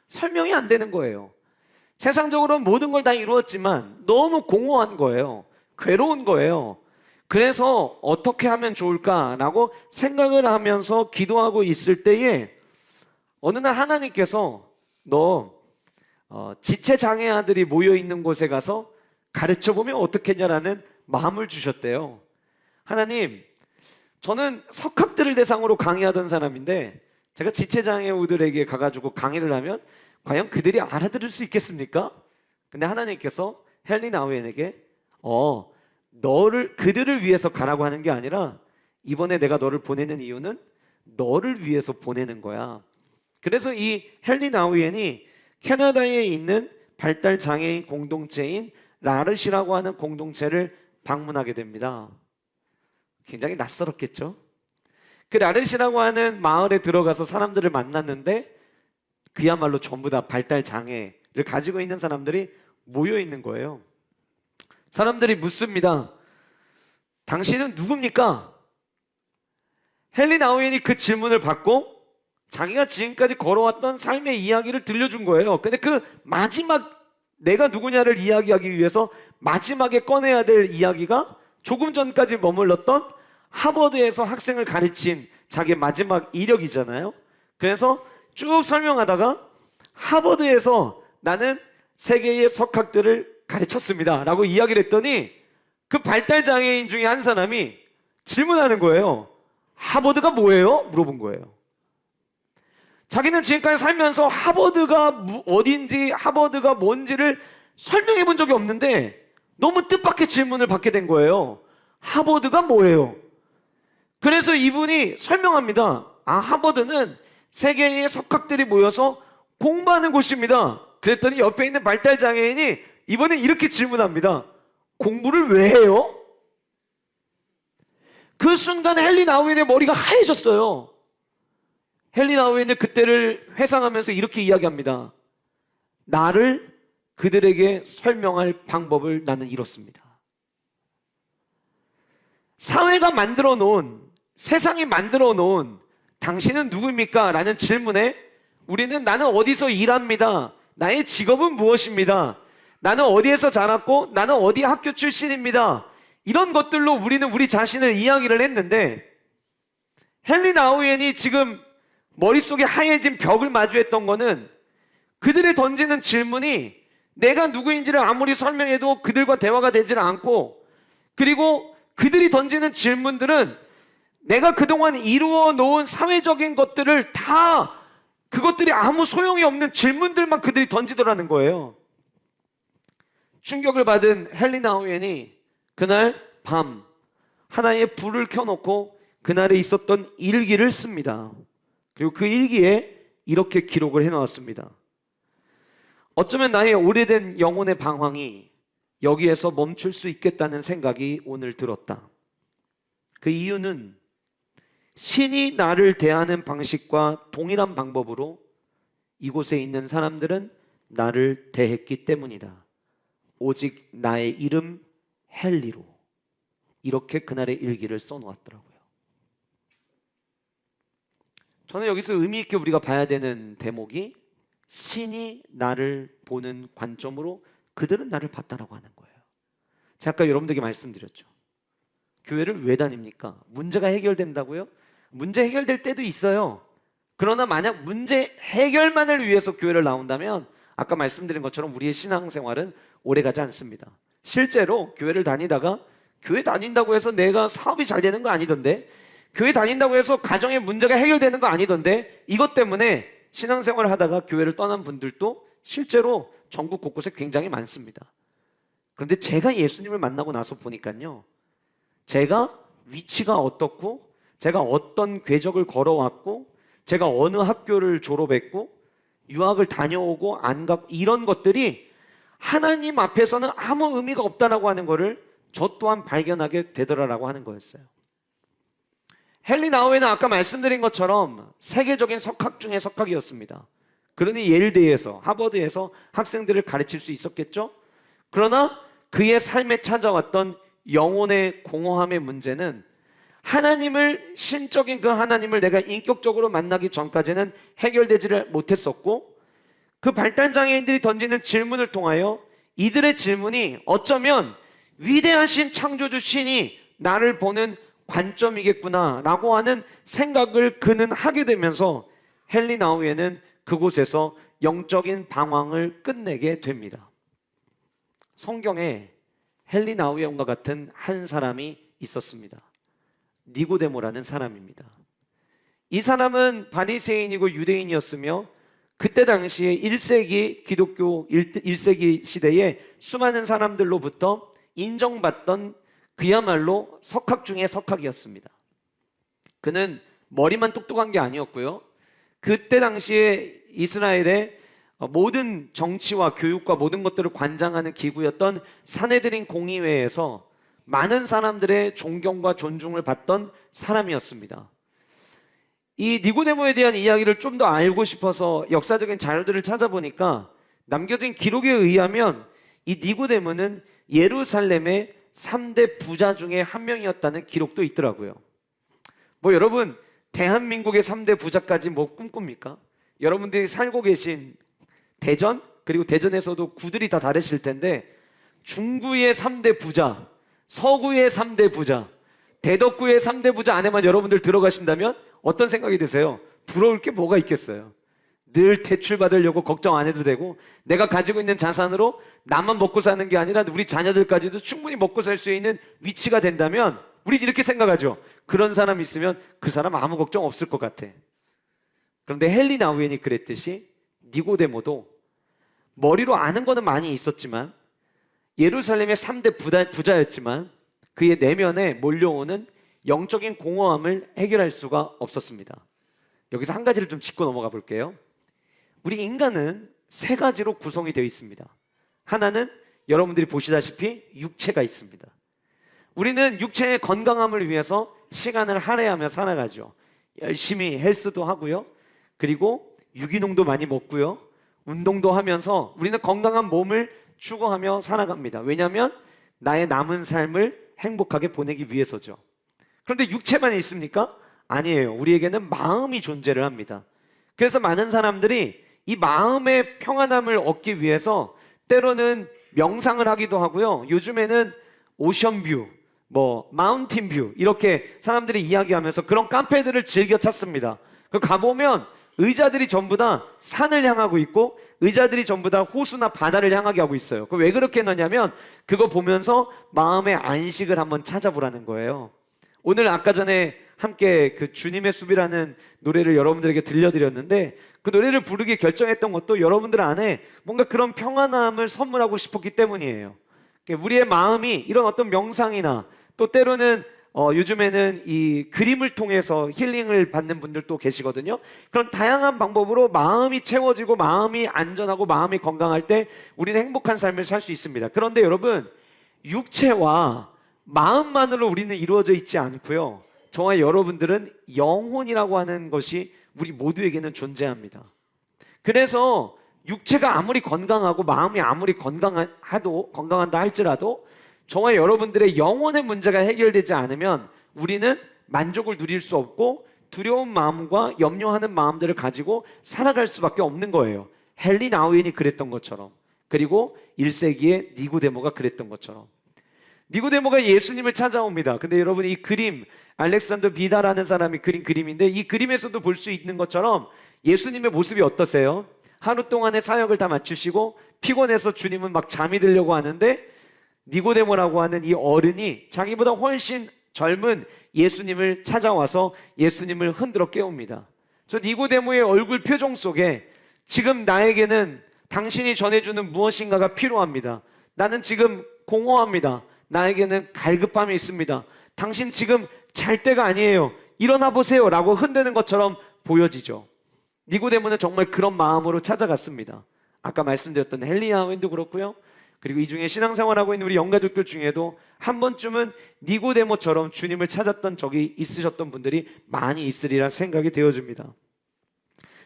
설명이 안 되는 거예요. 세상적으로 모든 걸 다 이루었지만 너무 공허한 거예요. 괴로운 거예요. 그래서 어떻게 하면 좋을까라고 생각을 하면서 기도하고 있을 때에 어느 날 하나님께서 너 지체장애 아들이 모여있는 곳에 가서 가르쳐보면 어떻겠냐라는 마음을 주셨대요. 하나님, 저는 석학들을 대상으로 강의하던 사람인데 제가 지체장애우들에게 가가지고 강의를 하면 과연 그들이 알아들을 수 있겠습니까? 근데 하나님께서 헨리 나우엔에게 그들을 위해서 가라고 하는 게 아니라 이번에 내가 너를 보내는 이유는 너를 위해서 보내는 거야. 그래서 이 헨리 나우엔이 캐나다에 있는 발달 장애인 공동체인 라르시라고 하는 공동체를 방문하게 됩니다. 굉장히 낯설었겠죠? 그 라르시라고 하는 마을에 들어가서 사람들을 만났는데 그야말로 전부 다 발달 장애를 가지고 있는 사람들이 모여 있는 거예요. 사람들이 묻습니다. 당신은 누굽니까? 헨리 나우엔이 그 질문을 받고 자기가 지금까지 걸어왔던 삶의 이야기를 들려준 거예요. 근데 그 마지막 내가 누구냐를 이야기하기 위해서 마지막에 꺼내야 될 이야기가 조금 전까지 머물렀던 하버드에서 학생을 가르친 자기의 마지막 이력이잖아요. 그래서 쭉 설명하다가 하버드에서 나는 세계의 석학들을 가르쳤습니다 라고 이야기를 했더니 그 발달장애인 중에 한 사람이 질문하는 거예요. 하버드가 뭐예요? 물어본 거예요. 자기는 지금까지 살면서 하버드가 어딘지 하버드가 뭔지를 설명해 본 적이 없는데 너무 뜻밖의 질문을 받게 된 거예요. 하버드가 뭐예요? 그래서 이분이 설명합니다. 하버드는 세계의 석학들이 모여서 공부하는 곳입니다. 그랬더니 옆에 있는 발달장애인이 이번엔 이렇게 질문합니다. 공부를 왜 해요? 그 순간 헨리 나우엔의 머리가 하얘졌어요. 헨리 나우엔은 그때를 회상하면서 이렇게 이야기합니다. 나를 그들에게 설명할 방법을 나는 잃었습니다. 사회가 만들어 놓은, 세상이 만들어 놓은 당신은 누구입니까? 라는 질문에 우리는 나는 어디서 일합니다. 나의 직업은 무엇입니다. 나는 어디에서 자랐고 나는 어디 학교 출신입니다. 이런 것들로 우리는 우리 자신을 이야기를 했는데 헨리 나우엔이 지금 머릿속에 하얘진 벽을 마주했던 거는 그들이 던지는 질문이 내가 누구인지를 아무리 설명해도 그들과 대화가 되질 않고 그리고 그들이 던지는 질문들은 내가 그동안 이루어 놓은 사회적인 것들을 다 그것들이 아무 소용이 없는 질문들만 그들이 던지더라는 거예요. 충격을 받은 헨리 나우엔이 그날 밤 하나의 불을 켜놓고 그날에 있었던 일기를 씁니다. 그리고 그 일기에 이렇게 기록을 해놓았습니다. 어쩌면 나의 오래된 영혼의 방황이 여기에서 멈출 수 있겠다는 생각이 오늘 들었다. 그 이유는 신이 나를 대하는 방식과 동일한 방법으로 이곳에 있는 사람들은 나를 대했기 때문이다. 오직 나의 이름 헨리로. 이렇게 그날의 일기를 써놓았더라고요. 저는 여기서 의미 있게 우리가 봐야 되는 대목이 신이 나를 보는 관점으로 그들은 나를 봤다라고 하는 거예요. 제가 아까 여러분들에게 말씀드렸죠. 교회를 왜 다닙니까? 문제가 해결된다고요? 문제 해결될 때도 있어요. 그러나 만약 문제 해결만을 위해서 교회를 나온다면 아까 말씀드린 것처럼 우리의 신앙생활은 오래가지 않습니다. 실제로 교회를 다니다가 교회 다닌다고 해서 내가 사업이 잘 되는 거 아니던데, 교회 다닌다고 해서 가정의 문제가 해결되는 거 아니던데, 이것 때문에 신앙생활을 하다가 교회를 떠난 분들도 실제로 전국 곳곳에 굉장히 많습니다. 그런데 제가 예수님을 만나고 나서 보니까요, 제가 위치가 어떻고, 제가 어떤 궤적을 걸어왔고, 제가 어느 학교를 졸업했고, 유학을 다녀오고 안 가고, 이런 것들이 하나님 앞에서는 아무 의미가 없다라고 하는 것을 저 또한 발견하게 되더라라고 하는 거였어요. 헨리 나우에는 아까 말씀드린 것처럼 세계적인 석학 중에 석학이었습니다. 그러니 예일대에서, 하버드에서 학생들을 가르칠 수 있었겠죠. 그러나 그의 삶에 찾아왔던 영혼의 공허함의 문제는 하나님을, 신적인 그 하나님을 내가 인격적으로 만나기 전까지는 해결되지를 못했었고, 그 발달장애인들이 던지는 질문을 통하여 이들의 질문이 어쩌면 위대하신 창조주 신이 나를 보는 관점이겠구나 라고 하는 생각을 그는 하게 되면서 헨리 나우에는 그곳에서 영적인 방황을 끝내게 됩니다. 성경에 헨리 나우에와 같은 한 사람이 있었습니다. 니고데모라는 사람입니다. 이 사람은 바리새인이고 유대인이었으며 그때 당시에 1세기 기독교 1세기 시대에 수많은 사람들로부터 인정받던 그야말로 석학 중에 석학이었습니다. 그는 머리만 똑똑한 게 아니었고요. 그때 당시에 이스라엘의 모든 정치와 교육과 모든 것들을 관장하는 기구였던 사네드린 공의회에서 많은 사람들의 존경과 존중을 받던 사람이었습니다. 이 니고데모에 대한 이야기를 좀 더 알고 싶어서 역사적인 자료들을 찾아보니까 남겨진 기록에 의하면 이 니고데모는 예루살렘의 3대 부자 중에 한 명이었다는 기록도 있더라고요. 뭐 여러분, 대한민국의 3대 부자까지 뭐 꿈꿉니까? 여러분들이 살고 계신 대전, 그리고 대전에서도 구들이 다 다르실 텐데 중구의 3대 부자, 서구의 3대 부자, 대덕구의 3대 부자 안에만 여러분들 들어가신다면 어떤 생각이 드세요? 부러울 게 뭐가 있겠어요? 늘 대출 받으려고 걱정 안 해도 되고, 내가 가지고 있는 자산으로 나만 먹고 사는 게 아니라 우리 자녀들까지도 충분히 먹고 살 수 있는 위치가 된다면 우리 이렇게 생각하죠. 그런 사람 있으면 그 사람 아무 걱정 없을 것 같아. 그런데 헨리 나우엔이 그랬듯이 니고데모도 머리로 아는 거는 많이 있었지만, 예루살렘의 3대 부자였지만 그의 내면에 몰려오는 영적인 공허함을 해결할 수가 없었습니다. 여기서 한 가지를 좀 짚고 넘어가 볼게요. 우리 인간은 세 가지로 구성이 되어 있습니다. 하나는 여러분들이 보시다시피 육체가 있습니다. 우리는 육체의 건강함을 위해서 시간을 할애하며 살아가죠. 열심히 헬스도 하고요. 그리고 유기농도 많이 먹고요. 운동도 하면서 우리는 건강한 몸을 추구하며 살아갑니다. 왜냐하면 나의 남은 삶을 행복하게 보내기 위해서죠. 그런데 육체만 있습니까? 아니에요. 우리에게는 마음이 존재를 합니다. 그래서 많은 사람들이 이 마음의 평안함을 얻기 위해서 때로는 명상을 하기도 하고요. 요즘에는 오션뷰, 마운틴뷰 이렇게 사람들이 이야기하면서 그런 카페들을 즐겨 찾습니다. 그 가보면 의자들이 전부 다 산을 향하고 있고 의자들이 전부 다 호수나 바다를 향하게 하고 있어요. 그 왜 그렇게 해놨냐면 그거 보면서 마음의 안식을 한번 찾아보라는 거예요. 오늘 아까 전에 함께 그 주님의 숲이라는 노래를 여러분들에게 들려드렸는데 그 노래를 부르기 결정했던 것도 여러분들 안에 뭔가 그런 평안함을 선물하고 싶었기 때문이에요. 우리의 마음이 이런 어떤 명상이나 또 때로는 요즘에는 이 그림을 통해서 힐링을 받는 분들도 계시거든요. 그런 다양한 방법으로 마음이 채워지고 마음이 안전하고 마음이 건강할 때 우리는 행복한 삶을 살 수 있습니다. 그런데 여러분, 육체와 마음만으로 우리는 이루어져 있지 않고요. 저와 여러분들은 영혼이라고 하는 것이 우리 모두에게는 존재합니다. 그래서 육체가 아무리 건강하고 마음이 아무리 건강한다 할지라도 저와 여러분들의 영혼의 문제가 해결되지 않으면 우리는 만족을 누릴 수 없고 두려운 마음과 염려하는 마음들을 가지고 살아갈 수밖에 없는 거예요. 헨리 나우엔이 그랬던 것처럼, 그리고 1세기의 니고데모가 그랬던 것처럼. 니고데모가 예수님을 찾아옵니다. 근데 여러분, 이 그림, 알렉산더 비다라는 사람이 그린 그림인데, 이 그림에서도 볼 수 있는 것처럼 예수님의 모습이 어떠세요? 하루 동안의 사역을 다 마치시고 피곤해서 주님은 막 잠이 들려고 하는데, 니고데모라고 하는 이 어른이 자기보다 훨씬 젊은 예수님을 찾아와서 예수님을 흔들어 깨웁니다. 저 니고데모의 얼굴 표정 속에 지금 나에게는 당신이 전해주는 무엇인가가 필요합니다. 나는 지금 공허합니다. 나에게는 갈급함이 있습니다. 당신 지금 잘 때가 아니에요. 일어나 보세요 라고 흔드는 것처럼 보여지죠. 니고데모는 정말 그런 마음으로 찾아갔습니다. 아까 말씀드렸던 헨리 나우엔도 그렇고요. 그리고 이 중에 신앙생활하고 있는 우리 영가족들 중에도 한 번쯤은 니고데모처럼 주님을 찾았던 적이 있으셨던 분들이 많이 있으리라 생각이 되어집니다.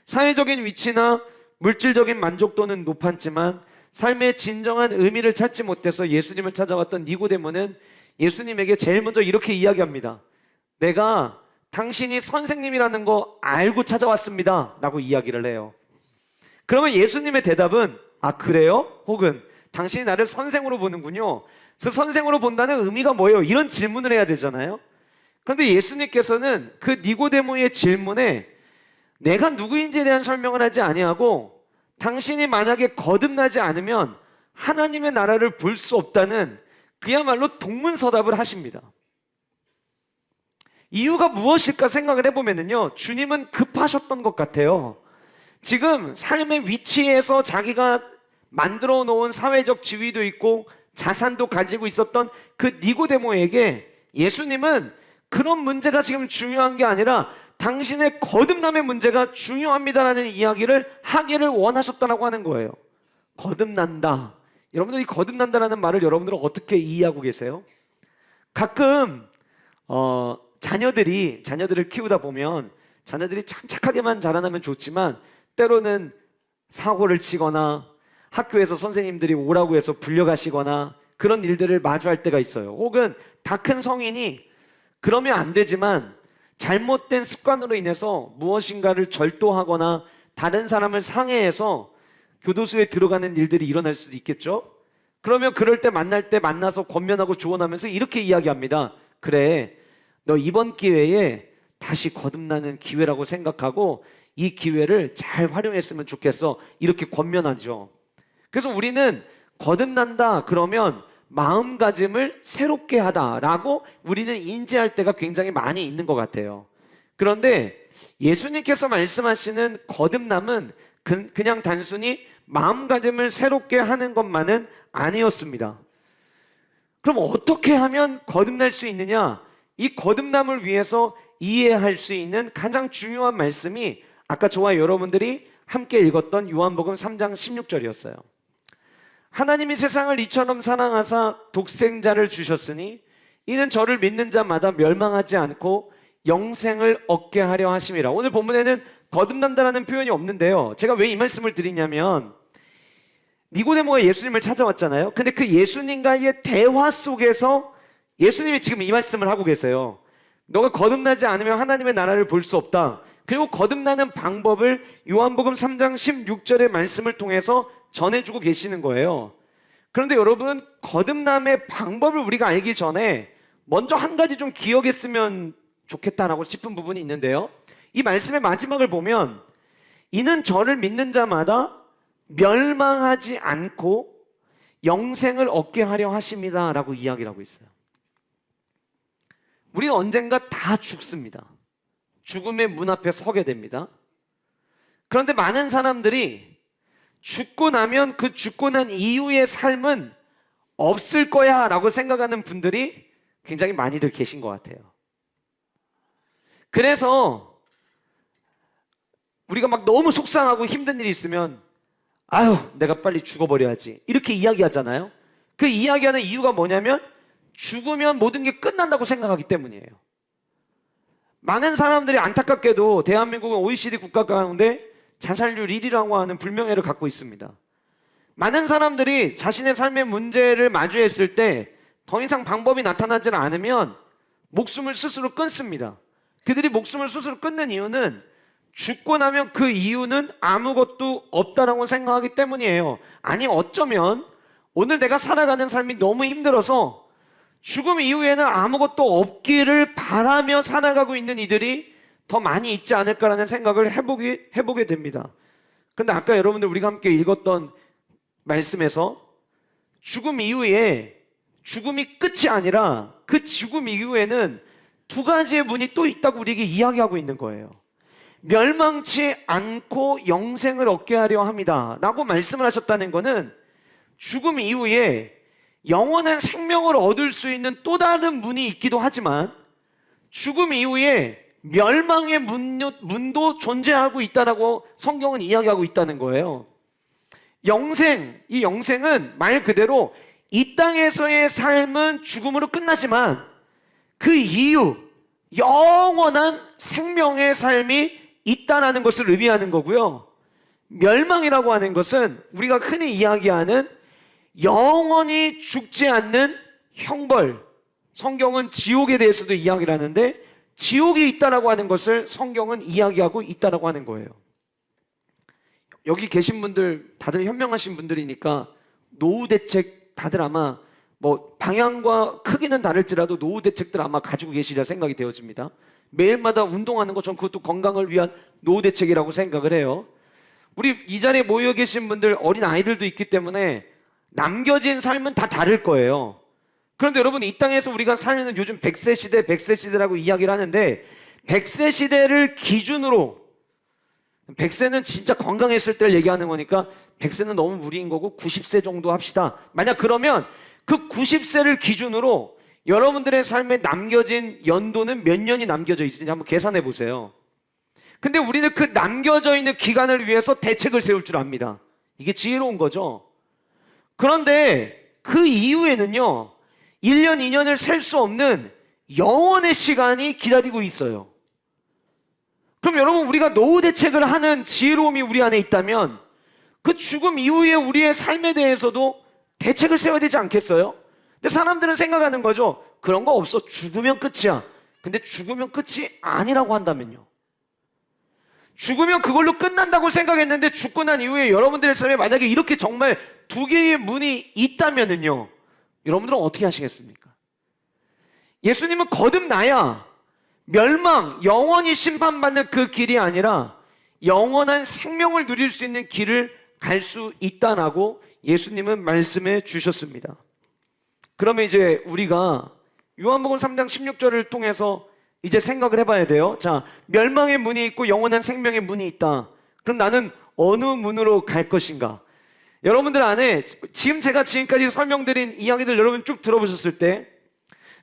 사회적인 위치나 물질적인 만족도는 높았지만 삶의 진정한 의미를 찾지 못해서 예수님을 찾아왔던 니고데모는 예수님에게 제일 먼저 이렇게 이야기합니다. 내가 당신이 선생님이라는 거 알고 찾아왔습니다 라고 이야기를 해요. 그러면 예수님의 대답은 아 그래요? 혹은 당신이 나를 선생으로 보는군요. 그 선생으로 본다는 의미가 뭐예요? 이런 질문을 해야 되잖아요. 그런데 예수님께서는 그 니고데모의 질문에 내가 누구인지에 대한 설명을 하지 아니하고 당신이 만약에 거듭나지 않으면 하나님의 나라를 볼 수 없다는 그야말로 동문서답을 하십니다. 이유가 무엇일까 생각을 해보면요, 주님은 급하셨던 것 같아요. 지금 삶의 위치에서 자기가 만들어 놓은 사회적 지위도 있고 자산도 가지고 있었던 그 니고데모에게 예수님은 그런 문제가 지금 중요한 게 아니라 당신의 거듭남의 문제가 중요합니다라는 이야기를 하기를 원하셨다라고 하는 거예요. 거듭난다. 여러분들 이 거듭난다라는 말을 여러분들은 어떻게 이해하고 계세요? 가끔 자녀들을 키우다 보면 자녀들이 참 착하게만 자라나면 좋지만 때로는 사고를 치거나 학교에서 선생님들이 오라고 해서 불려가시거나 그런 일들을 마주할 때가 있어요. 혹은 다 큰 성인이 그러면 안 되지만 잘못된 습관으로 인해서 무엇인가를 절도하거나 다른 사람을 상해해서 교도소에 들어가는 일들이 일어날 수도 있겠죠. 그러면 그럴 때 만나서 권면하고 조언하면서 이렇게 이야기합니다. 그래, 너 이번 기회에 다시 거듭나는 기회라고 생각하고 이 기회를 잘 활용했으면 좋겠어. 이렇게 권면하죠. 그래서 우리는 거듭난다 그러면 마음가짐을 새롭게 하다라고 우리는 인지할 때가 굉장히 많이 있는 것 같아요. 그런데 예수님께서 말씀하시는 거듭남은 그냥 단순히 마음가짐을 새롭게 하는 것만은 아니었습니다. 그럼 어떻게 하면 거듭날 수 있느냐? 이 거듭남을 위해서 이해할 수 있는 가장 중요한 말씀이 아까 저와 여러분들이 함께 읽었던 요한복음 3장 16절이었어요. 하나님이 세상을 이처럼 사랑하사 독생자를 주셨으니 이는 저를 믿는 자마다 멸망하지 않고 영생을 얻게 하려 하심이라. 오늘 본문에는 거듭난다라는 표현이 없는데요, 제가 왜 이 말씀을 드리냐면 니고데모가 예수님을 찾아왔잖아요. 근데 그 예수님과의 대화 속에서 예수님이 지금 이 말씀을 하고 계세요. 너가 거듭나지 않으면 하나님의 나라를 볼 수 없다. 그리고 거듭나는 방법을 요한복음 3장 16절의 말씀을 통해서 전해주고 계시는 거예요. 그런데 여러분, 거듭남의 방법을 우리가 알기 전에 먼저 한 가지 좀 기억했으면 좋겠다라고 싶은 부분이 있는데요, 이 말씀의 마지막을 보면 이는 저를 믿는 자마다 멸망하지 않고 영생을 얻게 하려 하십니다 라고 이야기를 하고 있어요. 우리는 언젠가 다 죽습니다. 죽음의 문 앞에 서게 됩니다. 그런데 많은 사람들이 죽고 나면 그 죽고 난 이후의 삶은 없을 거야 라고 생각하는 분들이 굉장히 많이들 계신 것 같아요. 그래서 우리가 막 너무 속상하고 힘든 일이 있으면 아유, 내가 빨리 죽어버려야지 이렇게 이야기하잖아요. 그 이야기하는 이유가 뭐냐면 죽으면 모든 게 끝난다고 생각하기 때문이에요. 많은 사람들이 안타깝게도 대한민국은 OECD 국가 가운데 자살률 1위라고 하는 불명예를 갖고 있습니다. 많은 사람들이 자신의 삶의 문제를 마주했을 때 더 이상 방법이 나타나지 않으면 목숨을 스스로 끊습니다. 그들이 목숨을 스스로 끊는 이유는 죽고 나면 그 이유는 아무것도 없다라고 생각하기 때문이에요. 아니, 어쩌면 오늘 내가 살아가는 삶이 너무 힘들어서 죽음 이후에는 아무것도 없기를 바라며 살아가고 있는 이들이 더 많이 있지 않을까라는 생각을 해보게 됩니다. 그런데 아까 여러분들 우리가 함께 읽었던 말씀에서 죽음 이후에 죽음이 끝이 아니라 그 죽음 이후에는 두 가지의 문이 또 있다고 우리에게 이야기하고 있는 거예요. 멸망치 않고 영생을 얻게 하려 합니다 라고 말씀을 하셨다는 것은 죽음 이후에 영원한 생명을 얻을 수 있는 또 다른 문이 있기도 하지만 죽음 이후에 멸망의 문도 존재하고 있다라고 성경은 이야기하고 있다는 거예요. 영생, 이 영생은 말 그대로 이 땅에서의 삶은 죽음으로 끝나지만 그 이후 영원한 생명의 삶이 있다라는 것을 의미하는 거고요. 멸망이라고 하는 것은 우리가 흔히 이야기하는 영원히 죽지 않는 형벌, 성경은 지옥에 대해서도 이야기를 하는데 지옥이 있다라고 하는 것을 성경은 이야기하고 있다라고 하는 거예요. 여기 계신 분들 다들 현명하신 분들이니까 노후 대책 다들 아마 뭐 방향과 크기는 다를지라도 노후 대책들 아마 가지고 계시리라 생각이 되어집니다. 매일마다 운동하는 거 전 그것도 건강을 위한 노후 대책이라고 생각을 해요. 우리 이 자리에 모여 계신 분들 어린 아이들도 있기 때문에 남겨진 삶은 다 다를 거예요. 그런데 여러분, 이 땅에서 우리가 사는 요즘 100세 시대, 100세 시대라고 이야기를 하는데 100세 시대를 기준으로 100세는 진짜 건강했을 때를 얘기하는 거니까 100세는 너무 무리인 거고 90세 정도 합시다. 만약 그러면 그 90세를 기준으로 여러분들의 삶에 남겨진 연도는 몇 년이 남겨져 있는지 한번 계산해 보세요. 근데 우리는 그 남겨져 있는 기간을 위해서 대책을 세울 줄 압니다. 이게 지혜로운 거죠. 그런데 그 이후에는요 1년, 2년을 셀 수 없는 영원의 시간이 기다리고 있어요. 그럼 여러분, 우리가 노후 대책을 하는 지혜로움이 우리 안에 있다면 그 죽음 이후에 우리의 삶에 대해서도 대책을 세워야 되지 않겠어요? 근데 사람들은 생각하는 거죠. 그런 거 없어. 죽으면 끝이야. 근데 죽으면 끝이 아니라고 한다면요. 죽으면 그걸로 끝난다고 생각했는데 죽고 난 이후에 여러분들의 삶에 만약에 이렇게 정말 두 개의 문이 있다면은요, 여러분들은 어떻게 하시겠습니까? 예수님은 거듭나야 멸망, 영원히 심판받는 그 길이 아니라 영원한 생명을 누릴 수 있는 길을 갈 수 있다라고 예수님은 말씀해 주셨습니다. 그러면 이제 우리가 요한복음 3장 16절을 통해서 이제 생각을 해봐야 돼요. 자, 멸망의 문이 있고 영원한 생명의 문이 있다. 그럼 나는 어느 문으로 갈 것인가? 여러분들 안에 지금 제가 지금까지 설명드린 이야기들 여러분 쭉 들어보셨을 때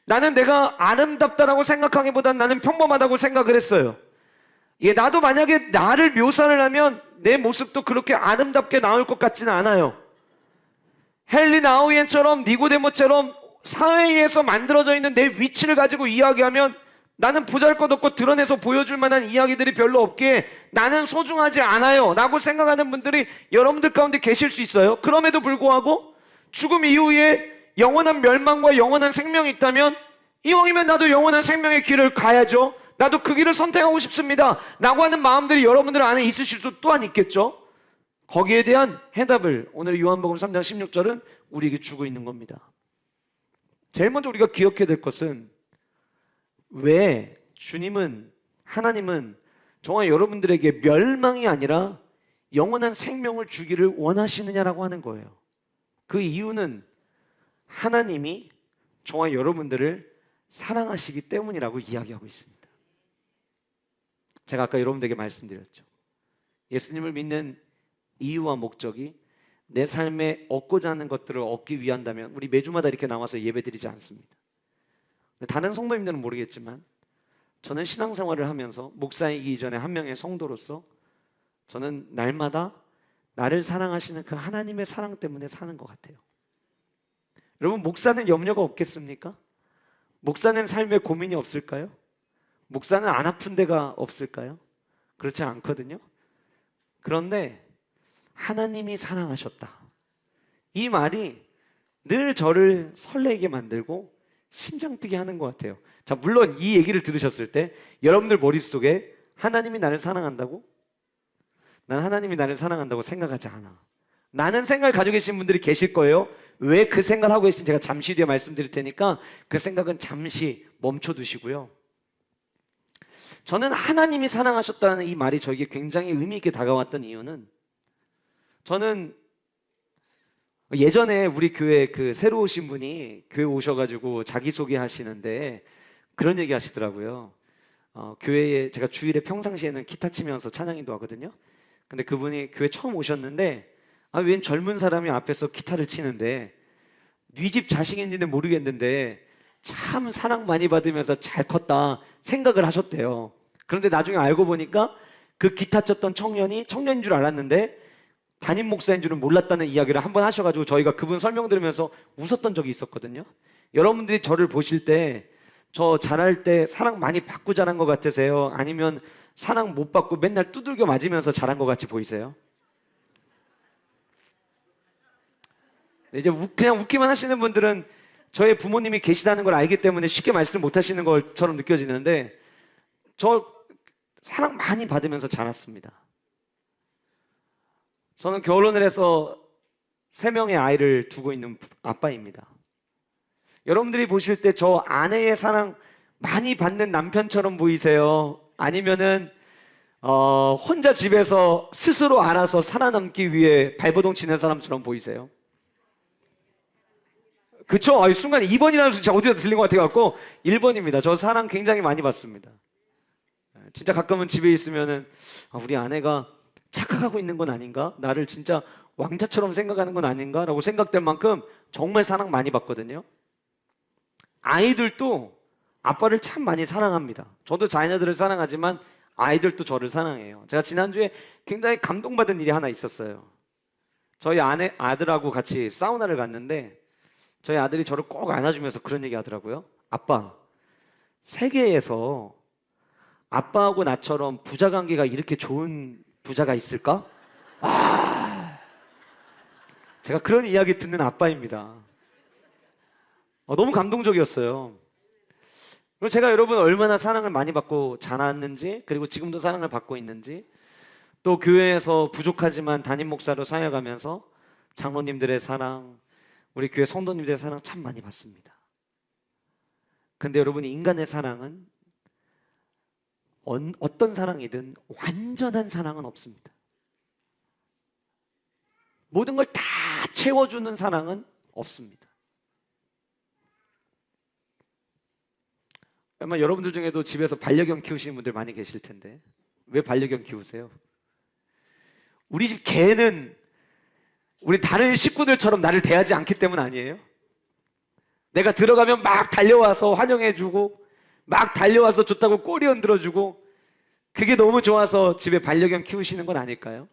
나는 내가 아름답다라고 생각하기보단 나는 평범하다고 생각을 했어요. 예, 나도 만약에 나를 묘사를 하면 내 모습도 그렇게 아름답게 나올 것 같지는 않아요. 헨리 나우엔처럼 니고데모처럼 사회에서 만들어져 있는 내 위치를 가지고 이야기하면 나는 보잘것없고 드러내서 보여줄 만한 이야기들이 별로 없기에 나는 소중하지 않아요 라고 생각하는 분들이 여러분들 가운데 계실 수 있어요. 그럼에도 불구하고 죽음 이후에 영원한 멸망과 영원한 생명이 있다면 이왕이면 나도 영원한 생명의 길을 가야죠. 나도 그 길을 선택하고 싶습니다 라고 하는 마음들이 여러분들 안에 있으실 수 또한 있겠죠. 거기에 대한 해답을 오늘 요한복음 3장 16절은 우리에게 주고 있는 겁니다. 제일 먼저 우리가 기억해야 될 것은 왜 주님은, 하나님은 정말 여러분들에게 멸망이 아니라 영원한 생명을 주기를 원하시느냐라고 하는 거예요. 그 이유는 하나님이 저와 여러분들을 사랑하시기 때문이라고 이야기하고 있습니다. 제가 아까 여러분들에게 말씀드렸죠. 예수님을 믿는 이유와 목적이 내 삶에 얻고자 하는 것들을 얻기 위한다면 우리 매주마다 이렇게 나와서 예배드리지 않습니다. 다른 성도님들은 모르겠지만 저는 신앙생활을 하면서 목사이기 이전에 한 명의 성도로서 저는 날마다 나를 사랑하시는 그 하나님의 사랑 때문에 사는 것 같아요. 여러분, 목사는 염려가 없겠습니까? 목사는 삶에 고민이 없을까요? 목사는 안 아픈 데가 없을까요? 그렇지 않거든요. 그런데 하나님이 사랑하셨다, 이 말이 늘 저를 설레게 만들고 심장 뛰게 하는 것 같아요. 자, 물론 이 얘기를 들으셨을 때 여러분들 머릿속에 하나님이 나를 사랑한다고? 난 하나님이 나를 사랑한다고 생각하지 않아. 라는 생각을 가지고 계신 분들이 계실 거예요. 왜 그 생각을 하고 계신지 제가 잠시 뒤에 말씀드릴 테니까 그 생각은 잠시 멈춰두시고요. 저는 하나님이 사랑하셨다는 이 말이 저에게 굉장히 의미 있게 다가왔던 이유는, 저는 예전에 우리 교회 그 새로 오신 분이 교회 오셔가지고 자기소개 하시는데 그런 얘기 하시더라고요. 교회에 제가 주일에 평상시에는 기타 치면서 찬양인도 하거든요. 근데 그분이 교회 처음 오셨는데 웬 젊은 사람이 앞에서 기타를 치는데 네 집 자식인지는 모르겠는데 참 사랑 많이 받으면서 잘 컸다 생각을 하셨대요. 그런데 나중에 알고 보니까 그 기타 쳤던 청년인 줄 알았는데 담임 목사인 줄은 몰랐다는 이야기를 한번 하셔가지고 저희가 그분 설명 들으면서 웃었던 적이 있었거든요. 여러분들이 저를 보실 때 저 잘할 때 사랑 많이 받고 자란 것 같으세요? 아니면 사랑 못 받고 맨날 두들겨 맞으면서 자란 것 같이 보이세요? 이제 그냥 웃기만 하시는 분들은 저의 부모님이 계시다는 걸 알기 때문에 쉽게 말씀 못 하시는 것처럼 느껴지는데, 저 사랑 많이 받으면서 자랐습니다. 저는 결혼을 해서 3명의 아이를 두고 있는 아빠입니다. 여러분들이 보실 때 저 아내의 사랑 많이 받는 남편처럼 보이세요? 아니면은 혼자 집에서 스스로 알아서 살아남기 위해 발버둥 치는 사람처럼 보이세요? 그쵸? 순간 2번이라는 숫자 어디서 들린 것 같아갖고 1번입니다. 저 사랑 굉장히 많이 받습니다. 진짜 가끔은 집에 있으면은 우리 아내가 착각하고 있는 건 아닌가? 나를 진짜 왕자처럼 생각하는 건 아닌가? 라고 생각될 만큼 정말 사랑 많이 받거든요. 아이들도 아빠를 참 많이 사랑합니다. 저도 자녀들을 사랑하지만 아이들도 저를 사랑해요. 제가 지난주에 굉장히 감동받은 일이 하나 있었어요. 저희 아들하고 같이 사우나를 갔는데 저희 아들이 저를 꼭 안아주면서 그런 얘기 하더라고요. 아빠, 세계에서 아빠하고 나처럼 부자 관계가 이렇게 좋은 부자가 있을까? 제가 그런 이야기 듣는 아빠입니다. 너무 감동적이었어요. 그리고 제가 여러분 얼마나 사랑을 많이 받고 자랐는지, 그리고 지금도 사랑을 받고 있는지, 또 교회에서 부족하지만 담임 목사로 사역하면서 장로님들의 사랑, 우리 교회 성도님들의 사랑 참 많이 받습니다. 근데 여러분, 인간의 사랑은 어떤 사랑이든 완전한 사랑은 없습니다. 모든 걸 다 채워주는 사랑은 없습니다. 아마 여러분들 중에도 집에서 반려견 키우시는 분들 많이 계실 텐데 왜 반려견 키우세요? 우리 집 개는 우리 다른 식구들처럼 나를 대하지 않기 때문 아니에요? 내가 들어가면 막 달려와서 환영해주고 막 달려와서 좋다고 꼬리 흔들어주고, 그게 너무 좋아서 집에 반려견 키우시는 건 아닐까요?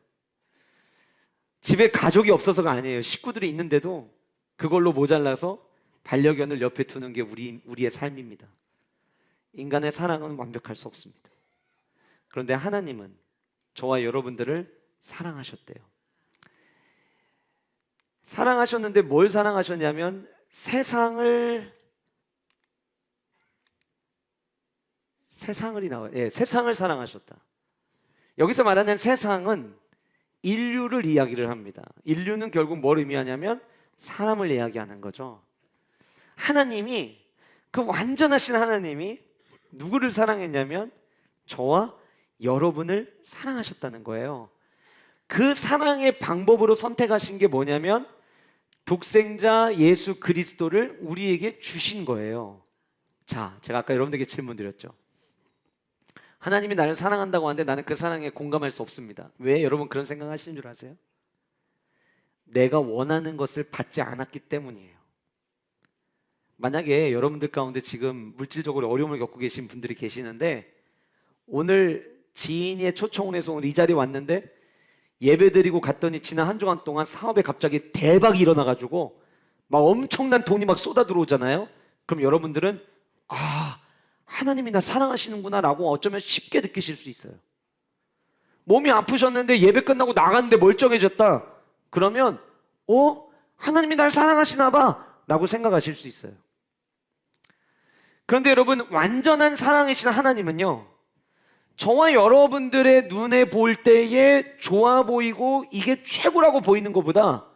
집에 가족이 없어서가 아니에요. 식구들이 있는데도 그걸로 모자라서 반려견을 옆에 두는 게 우리의 삶입니다. 인간의 사랑은 완벽할 수 없습니다. 그런데 하나님은 저와 여러분들을 사랑하셨대요. 사랑하셨는데 뭘 사랑하셨냐면 세상을 사랑하셨다. 여기서 말하는 세상은 인류를 이야기를 합니다. 인류는 결국 뭘 의미하냐면 사람을 이야기하는 거죠. 하나님이, 그 완전하신 하나님이 누구를 사랑했냐면 저와 여러분을 사랑하셨다는 거예요. 그 사랑의 방법으로 선택하신 게 뭐냐면 독생자 예수 그리스도를 우리에게 주신 거예요. 자, 제가 아까 여러분들에게 질문 드렸죠. 하나님이 나를 사랑한다고 하는데 나는 그 사랑에 공감할 수 없습니다. 왜 여러분 그런 생각하시는 줄 아세요? 내가 원하는 것을 받지 않았기 때문이에요. 만약에 여러분들 가운데 지금 물질적으로 어려움을 겪고 계신 분들이 계시는데 오늘 지인의 초청을 해서 오늘 이 자리에 왔는데 예배드리고 갔더니 지난 한 주간 동안 사업에 갑자기 대박이 일어나가지고 막 엄청난 돈이 막 쏟아 들어오잖아요. 그럼 여러분들은 하나님이 나 사랑하시는구나 라고 어쩌면 쉽게 느끼실 수 있어요. 몸이 아프셨는데 예배 끝나고 나갔는데 멀쩡해졌다. 그러면 하나님이 날 사랑하시나 봐 라고 생각하실 수 있어요. 그런데 여러분, 완전한 사랑이신 하나님은요, 저와 여러분들의 눈에 볼 때에 좋아 보이고 이게 최고라고 보이는 것보다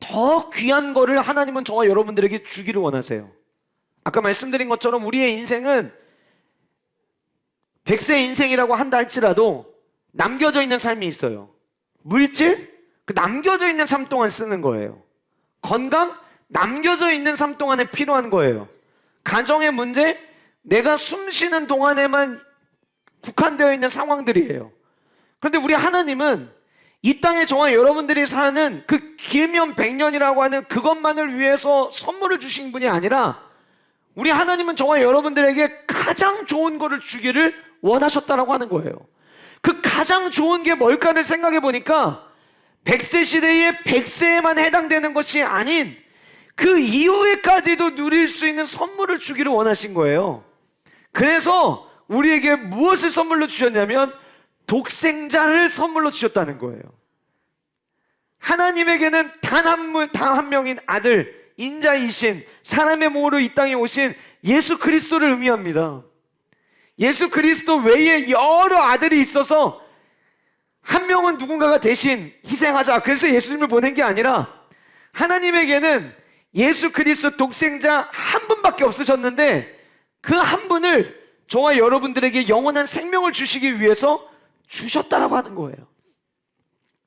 더 귀한 거를 하나님은 저와 여러분들에게 주기를 원하세요. 아까 말씀드린 것처럼 우리의 인생은 100세 인생이라고 한다 할지라도 남겨져 있는 삶이 있어요. 물질, 그 남겨져 있는 삶 동안 쓰는 거예요. 건강, 남겨져 있는 삶 동안에 필요한 거예요. 가정의 문제, 내가 숨 쉬는 동안에만 국한되어 있는 상황들이에요. 그런데 우리 하나님은 이 땅에 저와 여러분들이 사는 그 길면 100년이라고 하는 그것만을 위해서 선물을 주신 분이 아니라 우리 하나님은 저와 여러분들에게 가장 좋은 거를 주기를 원하셨다라고 하는 거예요. 그 가장 좋은 게 뭘까를 생각해 보니까 100세 시대에 100세에만 해당되는 것이 아닌 그 이후에까지도 누릴 수 있는 선물을 주기를 원하신 거예요. 그래서 우리에게 무엇을 선물로 주셨냐면 독생자를 선물로 주셨다는 거예요. 하나님에게는 단 한 명인 아들, 인자이신 사람의 몸으로 이 땅에 오신 예수 그리스도를 의미합니다. 예수 그리스도 외에 여러 아들이 있어서 한 명은 누군가가 대신 희생하자, 그래서 예수님을 보낸 게 아니라 하나님에게는 예수 그리스도 독생자 한 분밖에 없으셨는데 그 한 분을 저와 여러분들에게 영원한 생명을 주시기 위해서 주셨다라고 하는 거예요.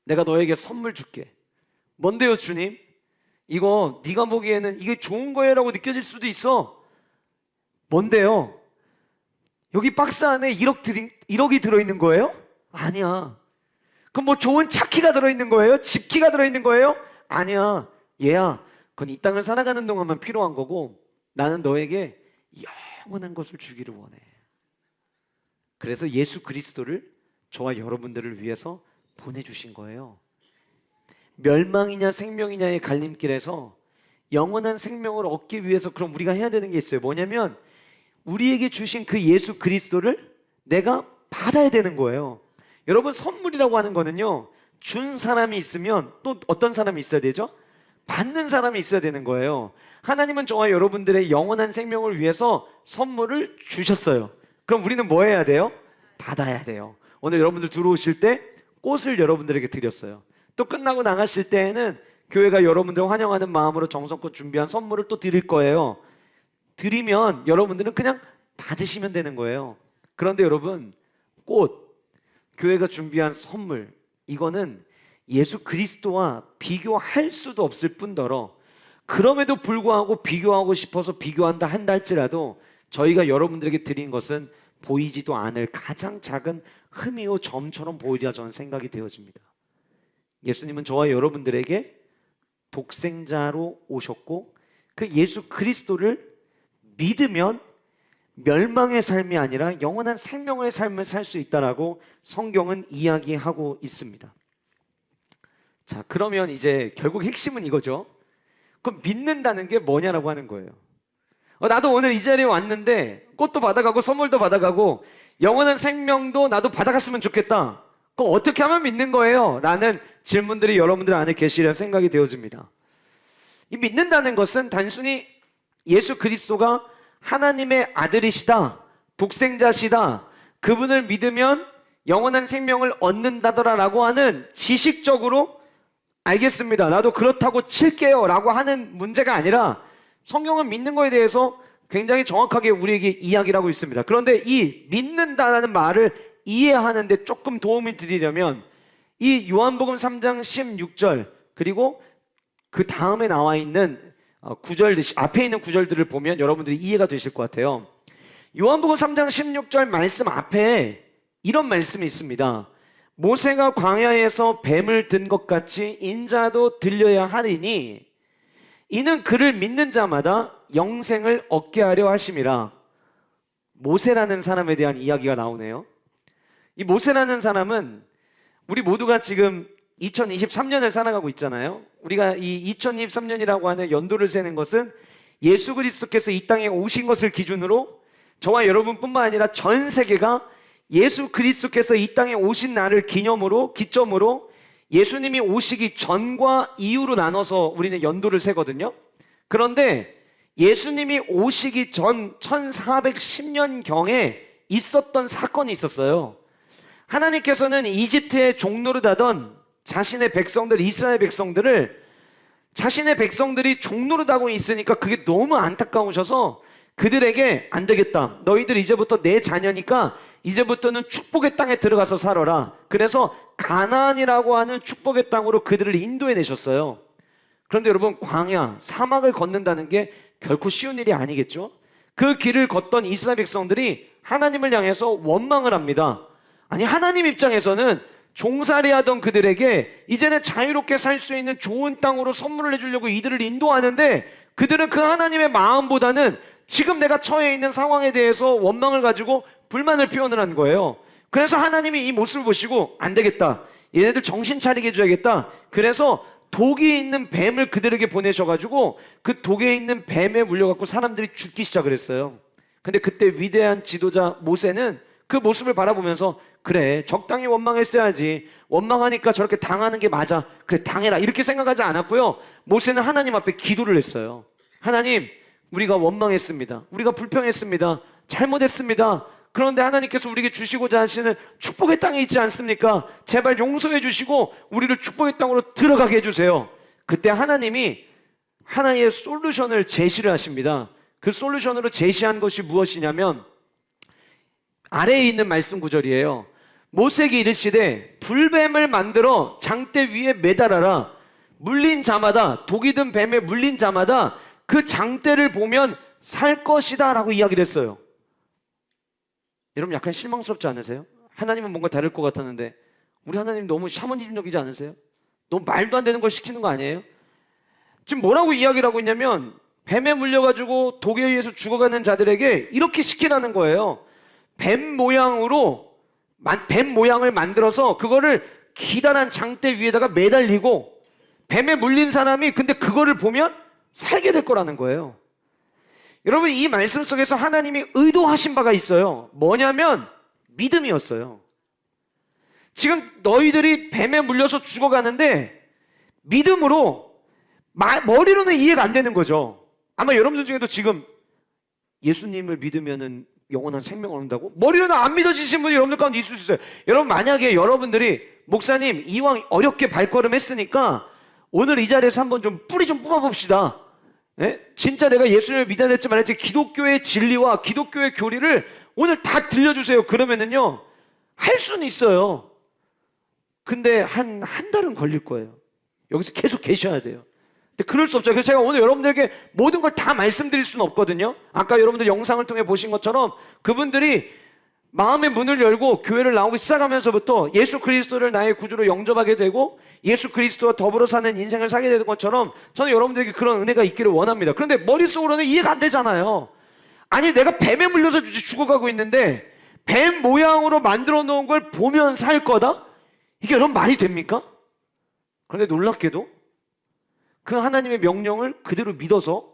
내가 너에게 선물 줄게. 뭔데요, 주님? 이거 네가 보기에는 이게 좋은 거예요 라고 느껴질 수도 있어. 뭔데요? 여기 박스 안에 1억이 들어있는 거예요? 아니야. 그럼 뭐 좋은 차 키가 들어있는 거예요? 집 키가 들어있는 거예요? 아니야. 얘야, 그건 이 땅을 살아가는 동안만 필요한 거고 나는 너에게 영원한 것을 주기를 원해. 그래서 예수 그리스도를 저와 여러분들을 위해서 보내주신 거예요. 멸망이냐 생명이냐의 갈림길에서 영원한 생명을 얻기 위해서 그럼 우리가 해야 되는 게 있어요. 뭐냐면 우리에게 주신 그 예수 그리스도를 내가 받아야 되는 거예요. 여러분, 선물이라고 하는 거는요, 준 사람이 있으면 또 어떤 사람이 있어야 되죠? 받는 사람이 있어야 되는 거예요. 하나님은 저와 여러분들의 영원한 생명을 위해서 선물을 주셨어요. 그럼 우리는 뭐 해야 돼요? 받아야 돼요. 오늘 여러분들 들어오실 때 꽃을 여러분들에게 드렸어요. 또 끝나고 나가실 때에는 교회가 여러분들을 환영하는 마음으로 정성껏 준비한 선물을 또 드릴 거예요. 드리면 여러분들은 그냥 받으시면 되는 거예요. 그런데 여러분, 꽃, 교회가 준비한 선물, 이거는 예수 그리스도와 비교할 수도 없을 뿐더러 그럼에도 불구하고 비교하고 싶어서 비교한다 한다 할지라도 저희가 여러분들에게 드린 것은 보이지도 않을 가장 작은 흠이요 점처럼 보이리라 저는 생각이 되어집니다. 예수님은 저와 여러분들에게 독생자로 오셨고 그 예수 그리스도를 믿으면 멸망의 삶이 아니라 영원한 생명의 삶을 살 수 있다라고 성경은 이야기하고 있습니다. 자, 그러면 이제 결국 핵심은 이거죠. 그럼 믿는다는 게 뭐냐라고 하는 거예요. 나도 오늘 이 자리에 왔는데 꽃도 받아가고 선물도 받아가고 영원한 생명도 나도 받아갔으면 좋겠다. 그럼 어떻게 하면 믿는 거예요? 라는 질문들이 여러분들 안에 계시리라 생각이 되어집니다. 이 믿는다는 것은 단순히 예수 그리스도가 하나님의 아들이시다, 독생자시다, 그분을 믿으면 영원한 생명을 얻는다더라라고 하는 지식적으로 알겠습니다, 나도 그렇다고 칠게요 라고 하는 문제가 아니라 성경은 믿는 거에 대해서 굉장히 정확하게 우리에게 이야기를 하고 있습니다. 그런데 이 믿는다라는 말을 이해하는데 조금 도움을 드리려면 이 요한복음 3장 16절 그리고 그 다음에 나와 있는 구절, 앞에 있는 구절들을 보면 여러분들이 이해가 되실 것 같아요. 요한복음 3장 16절 말씀 앞에 이런 말씀이 있습니다. 모세가 광야에서 뱀을 든 것 같이 인자도 들려야 하리니 이는 그를 믿는 자마다 영생을 얻게 하려 하심이라. 모세라는 사람에 대한 이야기가 나오네요. 이 모세라는 사람은 우리 모두가 지금 2023년을 살아가고 있잖아요. 우리가 이 2023년이라고 하는 연도를 세는 것은 예수 그리스도께서 이 땅에 오신 것을 기준으로 저와 여러분뿐만 아니라 전 세계가 예수 그리스도께서 이 땅에 오신 날을 기점으로 예수님이 오시기 전과 이후로 나눠서 우리는 연도를 세거든요. 그런데 예수님이 오시기 전 1410년경에 있었던 사건이 있었어요. 하나님께서는 이집트에 종노릇하던 자신의 백성들, 이스라엘 백성들을 자신의 백성들이 종노릇하고 있으니까 그게 너무 안타까우셔서 그들에게 안 되겠다. 너희들 이제부터 내 자녀니까 이제부터는 축복의 땅에 들어가서 살아라. 그래서 가나안이라고 하는 축복의 땅으로 그들을 인도해 내셨어요. 그런데 여러분, 광야, 사막을 걷는다는 게 결코 쉬운 일이 아니겠죠? 그 길을 걷던 이스라엘 백성들이 하나님을 향해서 원망을 합니다. 아니, 하나님 입장에서는 종살이하던 그들에게 이제는 자유롭게 살 수 있는 좋은 땅으로 선물을 해주려고 이들을 인도하는데 그들은 그 하나님의 마음보다는 지금 내가 처해 있는 상황에 대해서 원망을 가지고 불만을 표현을 한 거예요. 그래서 하나님이 이 모습을 보시고 안 되겠다. 얘네들 정신 차리게 해줘야겠다. 그래서 독이 있는 뱀을 그들에게 보내셔가지고 그 독에 있는 뱀에 물려갖고 사람들이 죽기 시작을 했어요. 근데 그때 위대한 지도자 모세는 그 모습을 바라보면서 그래, 적당히 원망했어야지. 원망하니까 저렇게 당하는 게 맞아. 그래, 당해라. 이렇게 생각하지 않았고요. 모세는 하나님 앞에 기도를 했어요. 하나님, 우리가 원망했습니다. 우리가 불평했습니다. 잘못했습니다. 그런데 하나님께서 우리에게 주시고자 하시는 축복의 땅에 있지 않습니까? 제발 용서해 주시고 우리를 축복의 땅으로 들어가게 해주세요. 그때 하나님이 하나의 솔루션을 제시를 하십니다. 그 솔루션으로 제시한 것이 무엇이냐면 아래에 있는 말씀 구절이에요. 모세에게 이르시되 불뱀을 만들어 장대 위에 매달아라. 물린 자마다, 독이 든 뱀에 물린 자마다 그 장대를 보면 살 것이다 라고 이야기를 했어요. 여러분, 약간 실망스럽지 않으세요? 하나님은 뭔가 다를 것 같았는데 우리 하나님 너무 샤머니즘적이지 않으세요? 너무 말도 안 되는 걸 시키는 거 아니에요? 지금 뭐라고 이야기를 하고 있냐면 뱀에 물려가지고 독에 의해서 죽어가는 자들에게 이렇게 시키라는 거예요. 뱀 모양을 만들어서 그거를 기다란 장대 위에다가 매달리고 뱀에 물린 사람이 근데 그거를 보면 살게 될 거라는 거예요. 여러분, 이 말씀 속에서 하나님이 의도하신 바가 있어요. 뭐냐면 믿음이었어요. 지금 너희들이 뱀에 물려서 죽어가는데 믿음으로 머리로는 이해가 안 되는 거죠. 아마 여러분들 중에도 지금 예수님을 믿으면은 영원한 생명을 얻는다고? 머리로는 안 믿어지신 분이 여러분들 가운데 있을 수 있어요. 여러분, 만약에 여러분들이 목사님 이왕 어렵게 발걸음 했으니까 오늘 이 자리에서 한번 좀 뿌리 좀 뽑아봅시다. 네? 진짜 내가 예수님을 믿어야 될지 말할지 기독교의 진리와 기독교의 교리를 오늘 다 들려주세요. 그러면은요 할 수는 있어요. 근데 한 달은 걸릴 거예요. 여기서 계속 계셔야 돼요. 근데 그럴 수 없죠. 그래서 제가 오늘 여러분들에게 모든 걸 다 말씀드릴 수는 없거든요. 아까 여러분들 영상을 통해 보신 것처럼 그분들이 마음의 문을 열고 교회를 나오기 시작하면서부터 예수 그리스도를 나의 구주로 영접하게 되고 예수 그리스도와 더불어 사는 인생을 살게 되는 것처럼 저는 여러분들에게 그런 은혜가 있기를 원합니다. 그런데 머릿속으로는 이해가 안 되잖아요. 아니, 내가 뱀에 물려서 죽어가고 있는데 뱀 모양으로 만들어 놓은 걸 보면 살 거다? 이게 여러분 말이 됩니까? 그런데 놀랍게도 그 하나님의 명령을 그대로 믿어서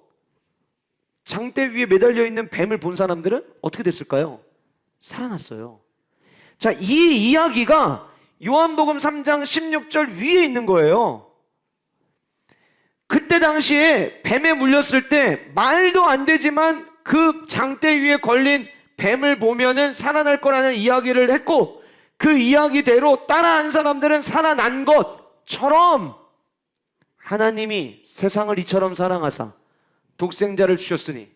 장대 위에 매달려 있는 뱀을 본 사람들은 어떻게 됐을까요? 살아났어요. 자, 이 이야기가 요한복음 3장 16절 위에 있는 거예요. 그때 당시에 뱀에 물렸을 때 말도 안 되지만 그 장대 위에 걸린 뱀을 보면은 살아날 거라는 이야기를 했고 그 이야기대로 따라한 사람들은 살아난 것처럼 하나님이 세상을 이처럼 사랑하사 독생자를 주셨으니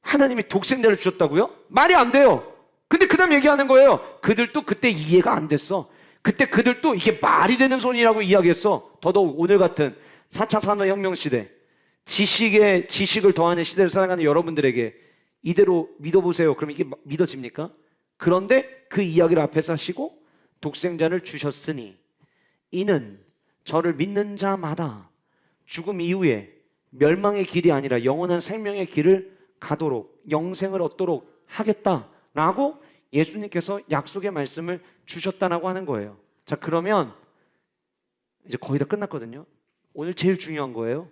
하나님이 독생자를 주셨다고요? 말이 안 돼요. 근데 그 다음 얘기하는 거예요. 그들도 그때 이해가 안 됐어. 그때 그들도 이게 말이 되는 소리라고 이야기했어. 더더욱 오늘 같은 4차 산업혁명 시대 지식을 더하는 시대를 살아가는 여러분들에게 이대로 믿어보세요. 그럼 이게 믿어집니까? 그런데 그 이야기를 앞에서 하시고 독생자를 주셨으니 이는 저를 믿는 자마다 죽음 이후에 멸망의 길이 아니라 영원한 생명의 길을 가도록 영생을 얻도록 하겠다라고 예수님께서 약속의 말씀을 주셨다라고 하는 거예요. 자, 그러면 이제 거의 다 끝났거든요. 오늘 제일 중요한 거예요.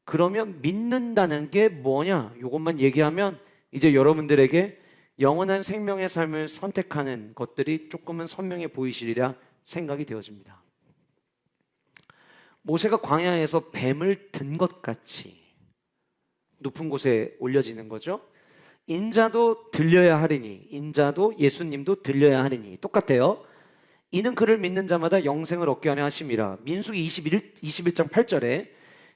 그러면 믿는다는 게 뭐냐? 이것만 얘기하면 이제 여러분들에게 영원한 생명의 삶을 선택하는 것들이 조금은 선명해 보이시리라 생각이 되어집니다. 모세가 광야에서 뱀을 든 것 같이 높은 곳에 올려지는 거죠. 인자도 들려야 하리니, 인자도 예수님도 들려야 하리니 똑같아요. 이는 그를 믿는 자마다 영생을 얻게 하려 하심이라. 민수기 21장 8절에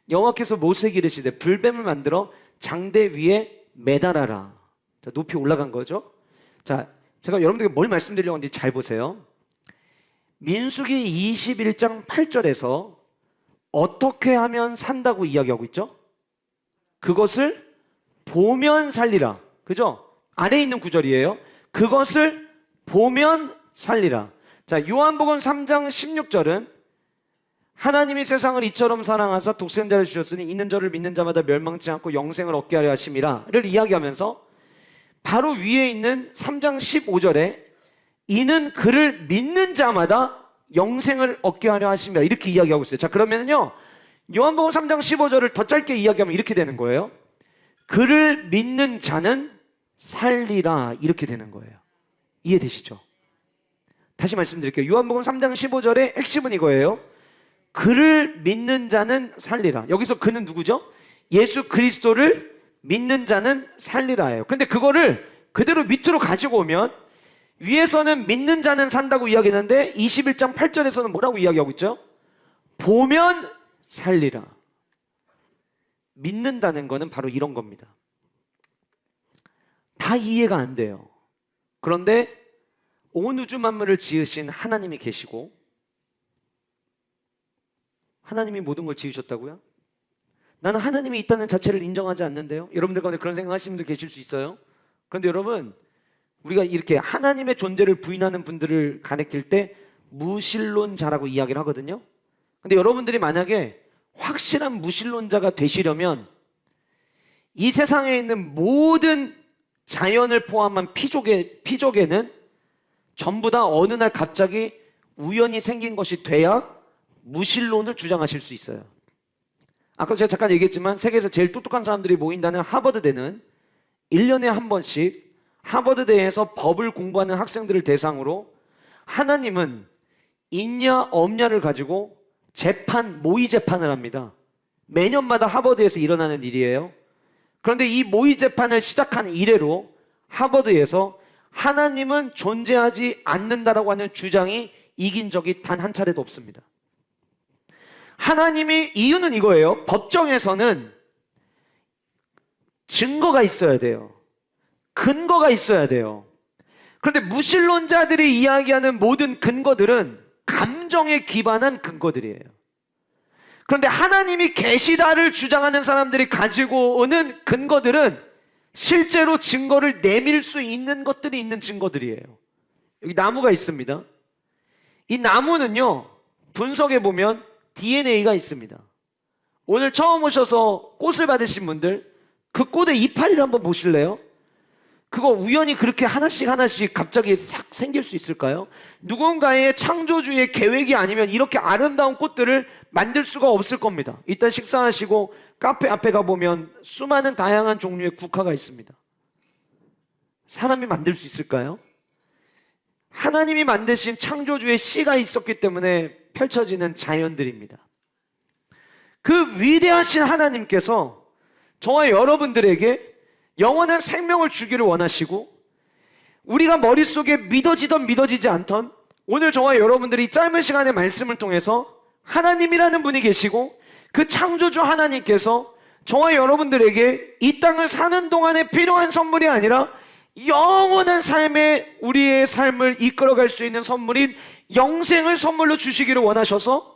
여호와께서 모세에게 이르시되 불뱀을 만들어 장대 위에 매달아라. 자, 높이 올라간 거죠. 자, 제가 여러분들에게 뭘 말씀드리려고 하는지 잘 보세요. 민수기 21장 8절에서 어떻게 하면 산다고 이야기하고 있죠? 그것을 보면 살리라. 그죠? 아래에 있는 구절이에요. 그것을 보면 살리라. 자, 요한복음 3장 16절은 하나님이 세상을 이처럼 사랑하사 독생자를 주셨으니 이는 저를 믿는 자마다 멸망치 않고 영생을 얻게 하려 하심이라를 이야기하면서 바로 위에 있는 3장 15절에 이는 그를 믿는 자마다 영생을 얻게 하려 하심이라 이렇게 이야기하고 있어요. 자, 그러면요 요한복음 3장 15절을 더 짧게 이야기하면 이렇게 되는 거예요. 그를 믿는 자는 살리라 이렇게 되는 거예요. 이해되시죠? 다시 말씀드릴게요. 요한복음 3장 15절의 핵심은 이거예요. 그를 믿는 자는 살리라. 여기서 그는 누구죠? 예수 그리스도를 믿는 자는 살리라예요. 근데 그거를 그대로 밑으로 가지고 오면 위에서는 믿는 자는 산다고 이야기했는데 21장 8절에서는 뭐라고 이야기하고 있죠? 보면 살리라. 믿는다는 거는 바로 이런 겁니다. 다 이해가 안 돼요. 그런데 온 우주 만물을 지으신 하나님이 계시고 하나님이 모든 걸 지으셨다고요? 나는 하나님이 있다는 자체를 인정하지 않는데요. 여러분들 가운데 그런 생각하시는 분들 계실 수 있어요. 그런데 여러분 우리가 이렇게 하나님의 존재를 부인하는 분들을 가리킬 때 무신론자라고 이야기를 하거든요. 근데 여러분들이 만약에 확실한 무신론자가 되시려면 이 세상에 있는 모든 자연을 포함한 피조개는 전부 다 어느 날 갑자기 우연히 생긴 것이 돼야 무신론을 주장하실 수 있어요. 아까 제가 잠깐 얘기했지만 세계에서 제일 똑똑한 사람들이 모인다는 하버드대는 1년에 한 번씩 하버드대에서 법을 공부하는 학생들을 대상으로 하나님은 있냐 없냐를 가지고 모의 재판을 합니다. 매년마다 하버드에서 일어나는 일이에요. 그런데 이 모의 재판을 시작한 이래로 하버드에서 하나님은 존재하지 않는다라고 하는 주장이 이긴 적이 단 한 차례도 없습니다. 하나님이 이유는 이거예요. 법정에서는 증거가 있어야 돼요. 근거가 있어야 돼요. 그런데 무신론자들이 이야기하는 모든 근거들은 감정에 기반한 근거들이에요. 그런데 하나님이 계시다를 주장하는 사람들이 가지고 오는 근거들은 실제로 증거를 내밀 수 있는 것들이 있는 증거들이에요. 여기 나무가 있습니다. 이 나무는요 분석해 보면 DNA가 있습니다. 오늘 처음 오셔서 꽃을 받으신 분들 그 꽃의 이파리를 한번 보실래요? 그거 우연히 그렇게 하나씩 갑자기 싹 생길 수 있을까요? 누군가의 창조주의 계획이 아니면 이렇게 아름다운 꽃들을 만들 수가 없을 겁니다. 이따 식사하시고 카페 앞에 가보면 수많은 다양한 종류의 국화가 있습니다. 사람이 만들 수 있을까요? 하나님이 만드신 창조주의 씨가 있었기 때문에 펼쳐지는 자연들입니다. 그 위대하신 하나님께서 저와 여러분들에게 영원한 생명을 주기를 원하시고 우리가 머릿속에 믿어지던 믿어지지 않던 오늘 저와 여러분들이 짧은 시간의 말씀을 통해서 하나님이라는 분이 계시고 그 창조주 하나님께서 저와 여러분들에게 이 땅을 사는 동안에 필요한 선물이 아니라 영원한 삶에 우리의 삶을 이끌어갈 수 있는 선물인 영생을 선물로 주시기를 원하셔서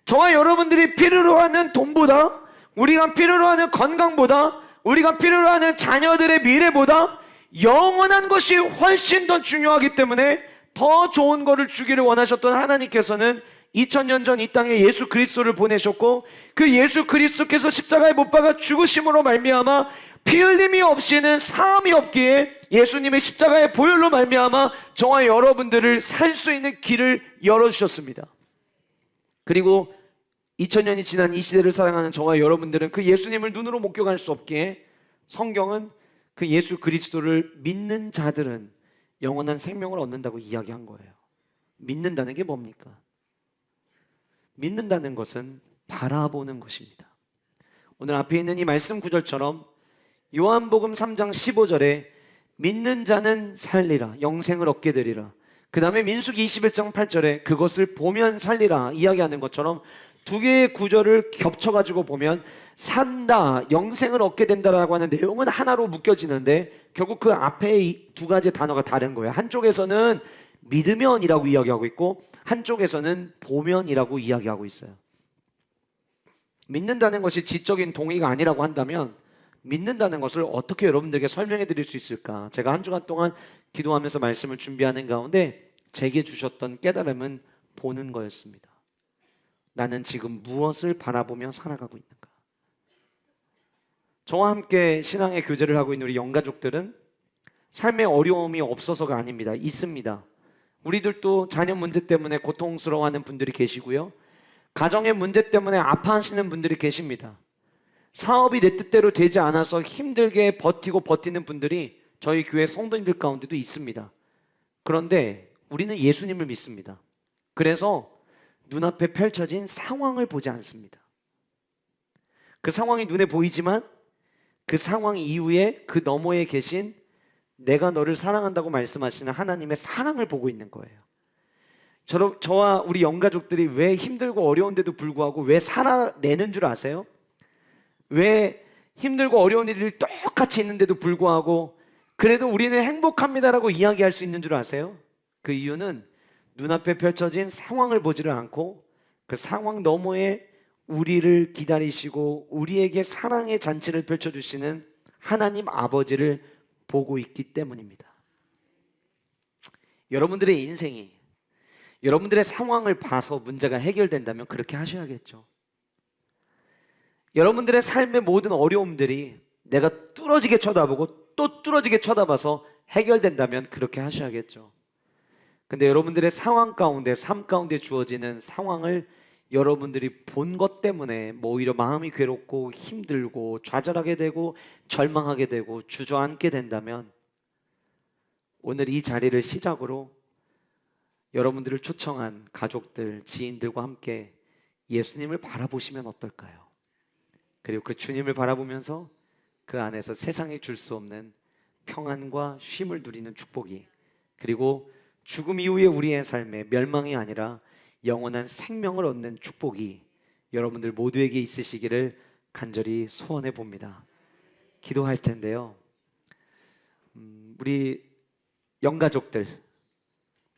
저와 여러분들이 필요로 하는 돈보다 우리가 필요로 하는 건강보다 우리가 필요로 하는 자녀들의 미래보다 영원한 것이 훨씬 더 중요하기 때문에 더 좋은 것을 주기를 원하셨던 하나님께서는 2000년 전 이 땅에 예수 그리스도를 보내셨고 그 예수 그리스도께서 십자가에 못 박아 죽으심으로 말미암아 피 흘림이 없이는 사함이 없기에 예수님의 십자가의 보혈로 말미암아 저와 여러분들을 살 수 있는 길을 열어주셨습니다. 그리고 2000년이 지난 이 시대를 살아가는 저와 여러분들은 그 예수님을 눈으로 목격할 수 없기에 성경은 그 예수 그리스도를 믿는 자들은 영원한 생명을 얻는다고 이야기한 거예요. 믿는다는 게 뭡니까? 믿는다는 것은 바라보는 것입니다. 오늘 앞에 있는 이 말씀 구절처럼 요한복음 3장 15절에 믿는 자는 살리라, 영생을 얻게 되리라. 그 다음에 민수기 21장 8절에 그것을 보면 살리라 이야기하는 것처럼 두 개의 구절을 겹쳐가지고 보면 산다, 영생을 얻게 된다라고 하는 내용은 하나로 묶여지는데 결국 그 앞에 이 두 가지 단어가 다른 거예요. 한쪽에서는 믿으면이라고 이야기하고 있고 한쪽에서는 보면이라고 이야기하고 있어요. 믿는다는 것이 지적인 동의가 아니라고 한다면 믿는다는 것을 어떻게 여러분들에게 설명해 드릴 수 있을까? 제가 한 주간 동안 기도하면서 말씀을 준비하는 가운데 제게 주셨던 깨달음은 보는 거였습니다. 나는 지금 무엇을 바라보며 살아가고 있는가? 저와 함께 신앙의 교제를 하고 있는 우리 영가족들은 삶의 어려움이 없어서가 아닙니다. 있습니다. 우리들도 자녀 문제 때문에 고통스러워하는 분들이 계시고요. 가정의 문제 때문에 아파하시는 분들이 계십니다. 사업이 내 뜻대로 되지 않아서 힘들게 버티는 분들이 저희 교회 성도님들 가운데도 있습니다. 그런데 우리는 예수님을 믿습니다. 그래서 눈앞에 펼쳐진 상황을 보지 않습니다. 그 상황이 눈에 보이지만 그 상황 이후에 그 너머에 계신 내가 너를 사랑한다고 말씀하시는 하나님의 사랑을 보고 있는 거예요. 저와 우리 영가족들이 왜 힘들고 어려운데도 불구하고 왜 살아내는 줄 아세요? 왜 힘들고 어려운 일이 똑같이 있는데도 불구하고 그래도 우리는 행복합니다라고 이야기할 수 있는 줄 아세요? 그 이유는 눈앞에 펼쳐진 상황을 보지를 않고 그 상황 너머에 우리를 기다리시고 우리에게 사랑의 잔치를 펼쳐주시는 하나님 아버지를 보고 있기 때문입니다. 여러분들의 인생이 여러분들의 상황을 봐서 문제가 해결된다면 그렇게 하셔야겠죠. 여러분들의 삶의 모든 어려움들이 내가 뚫어지게 쳐다보고 또 뚫어지게 쳐다봐서 해결된다면 그렇게 하셔야겠죠. 근데 여러분들의 상황 가운데, 삶 가운데 주어지는 상황을 여러분들이 본 것 때문에 뭐 오히려 마음이 괴롭고 힘들고 좌절하게 되고 절망하게 되고 주저앉게 된다면 오늘 이 자리를 시작으로 여러분들을 초청한 가족들, 지인들과 함께 예수님을 바라보시면 어떨까요? 그리고 그 주님을 바라보면서 그 안에서 세상에 줄 수 없는 평안과 쉼을 누리는 축복이, 그리고 죽음 이후에 우리의 삶에 멸망이 아니라 영원한 생명을 얻는 축복이 여러분들 모두에게 있으시기를 간절히 소원해 봅니다. 기도할 텐데요. 우리 영가족들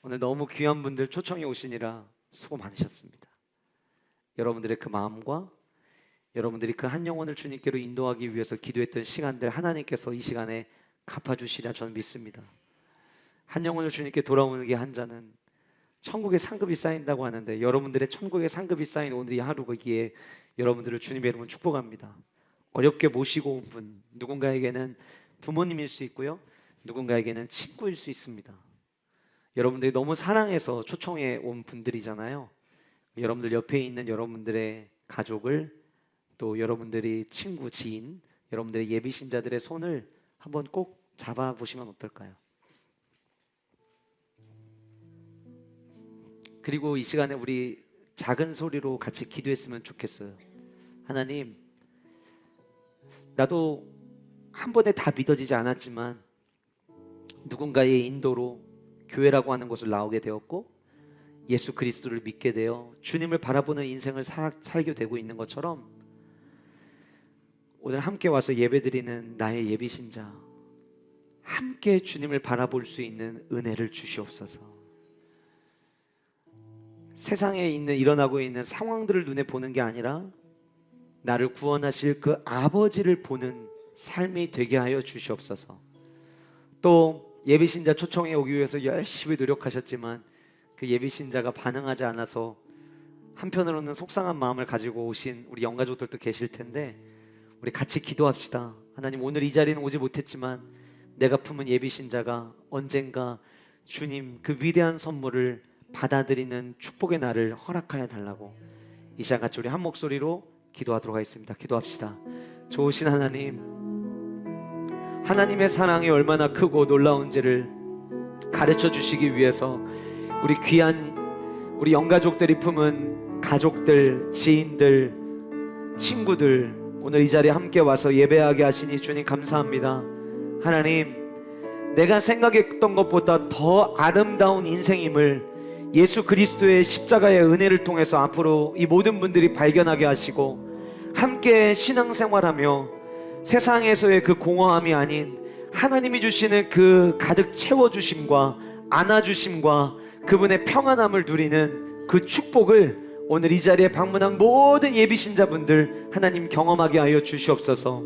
오늘 너무 귀한 분들 초청해 오시니라 수고 많으셨습니다. 여러분들의 그 마음과 여러분들이 그 한 영혼을 주님께로 인도하기 위해서 기도했던 시간들 하나님께서 이 시간에 갚아주시리라 저는 믿습니다. 한 영혼을 주님께 돌아오는 게 한 자는 천국의 상급이 쌓인다고 하는데 여러분들의 천국의 상급이 쌓인 오늘 이 하루기에 여러분들을 주님의 이름으로 축복합니다. 어렵게 모시고 온 분, 누군가에게는 부모님일 수 있고요, 누군가에게는 친구일 수 있습니다. 여러분들이 너무 사랑해서 초청해 온 분들이잖아요. 여러분들 옆에 있는 여러분들의 가족을, 또 여러분들이 친구, 지인, 여러분들의 예비 신자들의 손을 한번 꼭 잡아보시면 어떨까요? 그리고 이 시간에 우리 작은 소리로 같이 기도했으면 좋겠어요. 하나님, 나도 한 번에 다 믿어지지 않았지만 누군가의 인도로 교회라고 하는 곳을 나오게 되었고 예수 그리스도를 믿게 되어 주님을 바라보는 인생을 살게 되고 있는 것처럼 오늘 함께 와서 예배드리는 나의 예비신자 함께 주님을 바라볼 수 있는 은혜를 주시옵소서. 세상에 일어나고 있는 상황들을 눈에 보는 게 아니라 나를 구원하실 그 아버지를 보는 삶이 되게 하여 주시옵소서. 또 예비신자 초청에 오기 위해서 열심히 노력하셨지만 그 예비신자가 반응하지 않아서 한편으로는 속상한 마음을 가지고 오신 우리 영가족들도 계실 텐데 우리 같이 기도합시다. 하나님, 오늘 이 자리는 오지 못했지만 내가 품은 예비신자가 언젠가 주님 그 위대한 선물을 받아들이는 축복의 날을 허락하여 달라고 이 시간 같이 우리 한 목소리로 기도하도록 하겠습니다. 기도합시다. 좋으신 하나님, 하나님의 사랑이 얼마나 크고 놀라운지를 가르쳐 주시기 위해서 우리 귀한 우리 영가족들이 품은 가족들, 지인들, 친구들 오늘 이 자리에 함께 와서 예배하게 하시니 주님 감사합니다. 하나님, 내가 생각했던 것보다 더 아름다운 인생임을 예수 그리스도의 십자가의 은혜를 통해서 앞으로 이 모든 분들이 발견하게 하시고 함께 신앙생활하며 세상에서의 그 공허함이 아닌 하나님이 주시는 그 가득 채워주심과 안아주심과 그분의 평안함을 누리는 그 축복을 오늘 이 자리에 방문한 모든 예비신자분들 하나님 경험하게 하여 주시옵소서.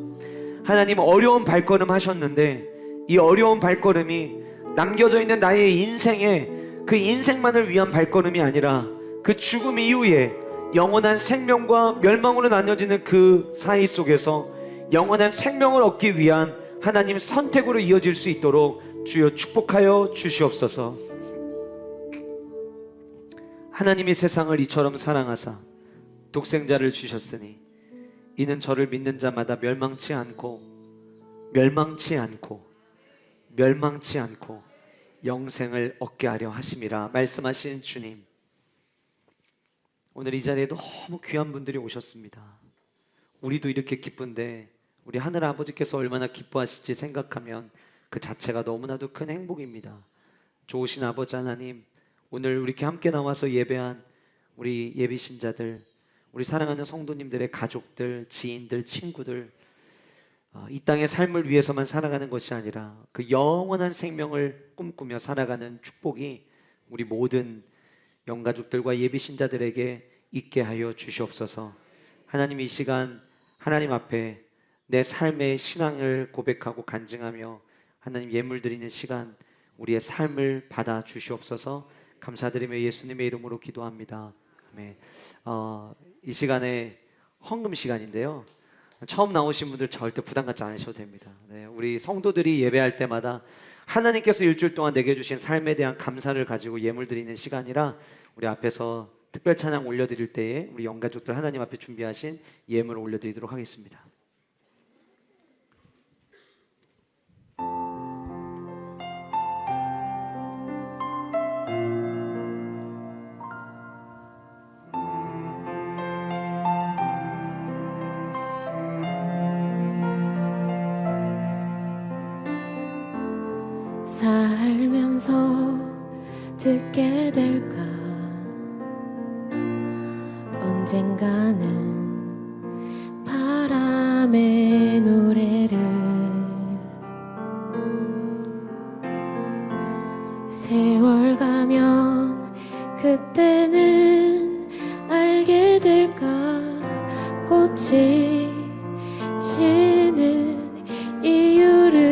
하나님, 어려운 발걸음 하셨는데 이 어려운 발걸음이 남겨져 있는 나의 인생에 그 인생만을 위한 발걸음이 아니라 그 죽음 이후에 영원한 생명과 멸망으로 나뉘어지는 그 사이 속에서 영원한 생명을 얻기 위한 하나님 선택으로 이어질 수 있도록 주여 축복하여 주시옵소서. 하나님이 세상을 이처럼 사랑하사 독생자를 주셨으니 이는 저를 믿는 자마다 멸망치 않고 영생을 얻게 하려 하심이라 말씀하신 주님, 오늘 이 자리에 너무 귀한 분들이 오셨습니다. 우리도 이렇게 기쁜데 우리 하늘 아버지께서 얼마나 기뻐하실지 생각하면 그 자체가 너무나도 큰 행복입니다. 좋으신 아버지 하나님, 오늘 이렇게 함께 나와서 예배한 우리 예비신자들, 우리 사랑하는 성도님들의 가족들, 지인들, 친구들, 이 땅의 삶을 위해서만 살아가는 것이 아니라 그 영원한 생명을 꿈꾸며 살아가는 축복이 우리 모든 영가족들과 예비신자들에게 있게 하여 주시옵소서. 하나님, 이 시간 하나님 앞에 내 삶의 신앙을 고백하고 간증하며 하나님 예물 드리는 시간, 우리의 삶을 받아 주시옵소서. 감사드리며 예수님의 이름으로 기도합니다. 아멘. 이 시간에 헌금 시간인데요, 처음 나오신 분들 절대 부담 갖지 않으셔도 됩니다. 네, 우리 성도들이 예배할 때마다 하나님께서 일주일 동안 내게 주신 삶에 대한 감사를 가지고 예물 드리는 시간이라 우리 앞에서 특별 찬양 올려드릴 때에 우리 영가족들 하나님 앞에 준비하신 예물을 올려드리도록 하겠습니다. 살면서 듣게 될까, 언젠가는 바람의 노래를 세월 가면 그때는 알게 될까, 꽃이 지는 이유를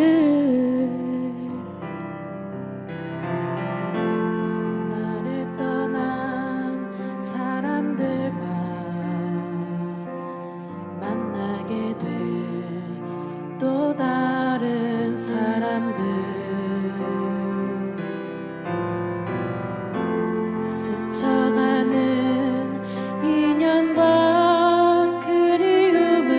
또 다른 사람들 스쳐가는 인연과 그리움에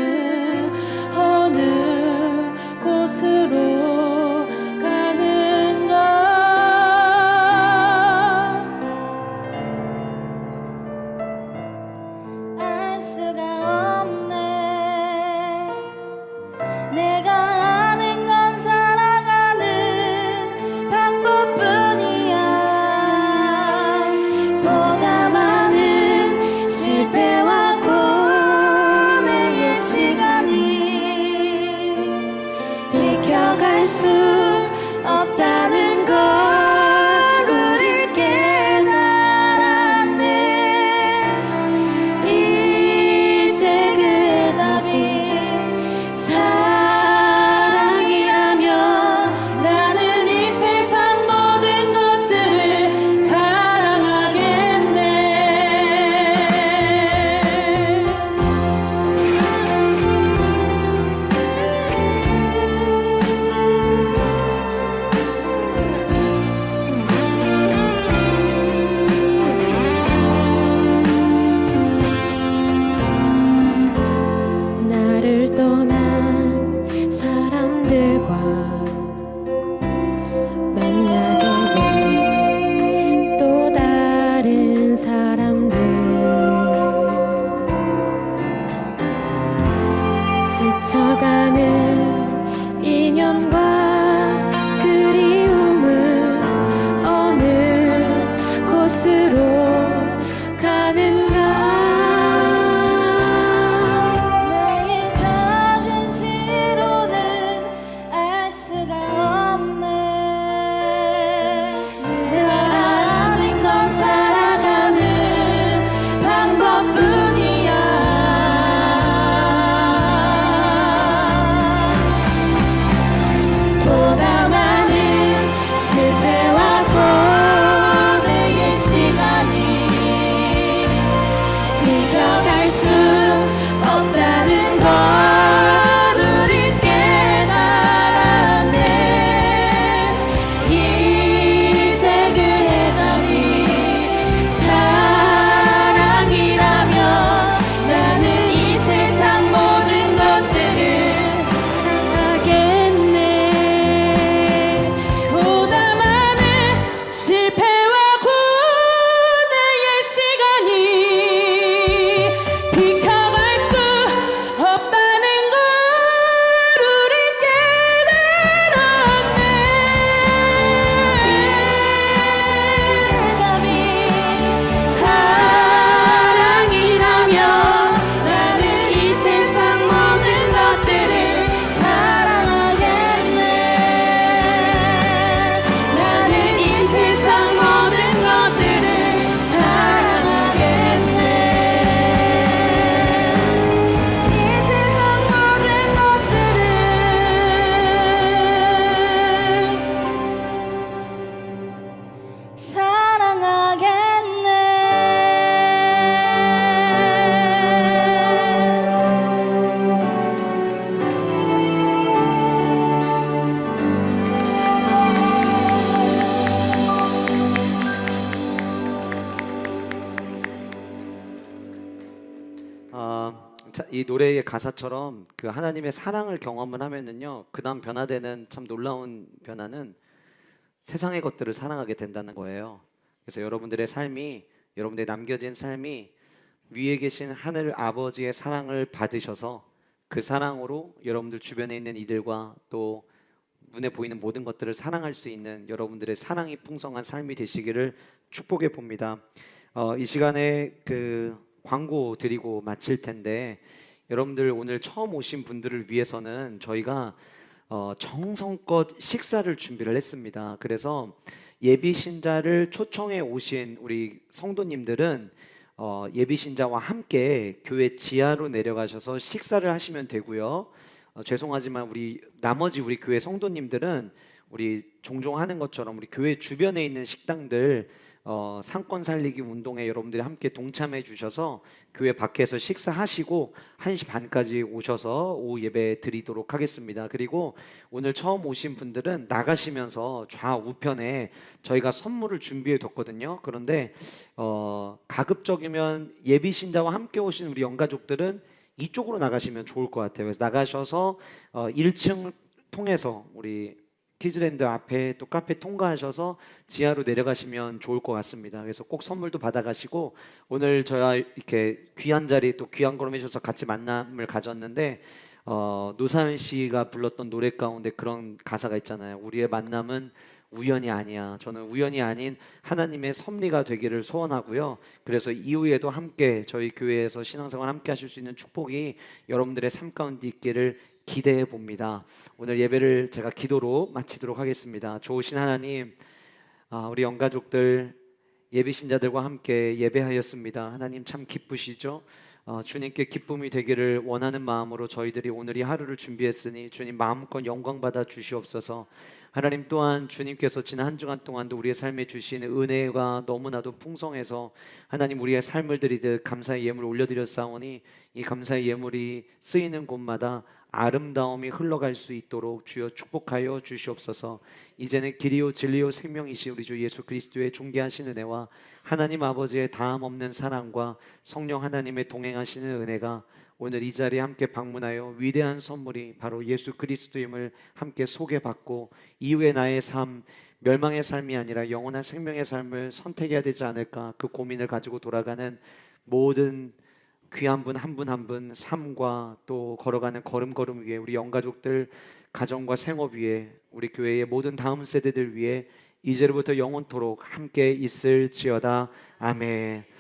스쳐가는 인연과 그리움은 어느 곳으로 가는가. 나의 작은 지로는 알 수가 없네. 내가 아는 건 살아가는 방법뿐이야. 보다 많은 실패와 고뇌의 시간이 비켜갈 수 없다는 걸 우리 깨달았네. 이제 그 해답이 사랑이라면 나는 이 세상 모든 것들을 사랑하겠네. 보다 많은 실패와 고뇌의 시간이 비켜갈 수 없다는 걸 우리 깨달았네. 대답이 사랑이라면 나는 이 세상 모든 것들을 사랑하겠네. 나는 이 세상 모든 것들을 사랑하겠네. 이 세상 모든 것들을 이 노래의 가사처럼 그 하나님의 사랑을 경험을 하면은요, 그다음 변화되는 참 놀라운 변화는 세상의 것들을 사랑하게 된다는 거예요. 그래서 여러분들의 삶이, 여러분들의 남겨진 삶이 위에 계신 하늘 아버지의 사랑을 받으셔서 그 사랑으로 여러분들 주변에 있는 이들과 또 눈에 보이는 모든 것들을 사랑할 수 있는 여러분들의 사랑이 풍성한 삶이 되시기를 축복해 봅니다. 이 시간에 그 광고 드리고 마칠 텐데, 여러분들 오늘 처음 오신 분들을 위해서는 저희가 정성껏 식사를 준비를 했습니다. 그래서 예비 신자를 초청해 오신 우리 성도님들은 예비 신자와 함께 교회 지하로 내려가셔서 식사를 하시면 되고요. 죄송하지만 나머지 우리 교회 성도님들은 우리 종종 하는 것처럼 우리 교회 주변에 있는 식당들 상권 살리기 운동에 여러분들이 함께 동참해 주셔서 교회 밖에서 식사하시고 1시 반까지 오셔서 오후 예배 드리도록 하겠습니다. 그리고 오늘 처음 오신 분들은 나가시면서 좌우편에 저희가 선물을 준비해 뒀거든요. 그런데 가급적이면 예비 신자와 함께 오신 우리 영가족들은 이쪽으로 나가시면 좋을 것 같아요. 그래서 나가셔서 1층 통해서 우리 키즈랜드 앞에 또 카페 통과하셔서 지하로 내려가시면 좋을 것 같습니다. 그래서 꼭 선물도 받아가시고, 오늘 저와 이렇게 귀한 자리 또 귀한 걸음 해주셔서 같이 만남을 가졌는데 노사연 씨가 불렀던 노래 가운데 그런 가사가 있잖아요. 우리의 만남은 우연이 아니야. 저는 우연이 아닌 하나님의 섭리가 되기를 소원하고요. 그래서 이후에도 함께 저희 교회에서 신앙생활 함께 하실 수 있는 축복이 여러분들의 삶 가운데 있기를 기대해 봅니다. 오늘 예배를 제가 기도로 마치도록 하겠습니다. 좋으신 하나님, 우리 영가족들 예비 신자들과 함께 예배하였습니다. 하나님 참 기쁘시죠? 주님께 기쁨이 되기를 원하는 마음으로 저희들이 오늘 이 하루를 준비했으니 주님 마음껏 영광 받아 주시옵소서. 하나님 또한 주님께서 지난 한 주간 동안도 우리의 삶에 주신 은혜가 너무나도 풍성해서 하나님 우리의 삶을 드리듯 감사의 예물 올려드렸사오니 이 감사의 예물이 쓰이는 곳마다 아름다움이 흘러갈 수 있도록 주여 축복하여 주시옵소서. 이제는 길이요 진리요 생명이신 우리 주 예수 그리스도의 존귀하신 은혜와 하나님 아버지의 다함 없는 사랑과 성령 하나님의 동행하시는 은혜가 오늘 이 자리에 함께 방문하여 위대한 선물이 바로 예수 그리스도임을 함께 소개받고 이후에 나의 삶, 멸망의 삶이 아니라 영원한 생명의 삶을 선택해야 되지 않을까 그 고민을 가지고 돌아가는 모든 귀한 분 한 분 한 분 삶과 또 걸어가는 걸음걸음 위에 우리 영가족들 가정과 생업 위에 우리 교회의 모든 다음 세대들 위에 이제로부터 영원토록 함께 있을지어다. 아멘.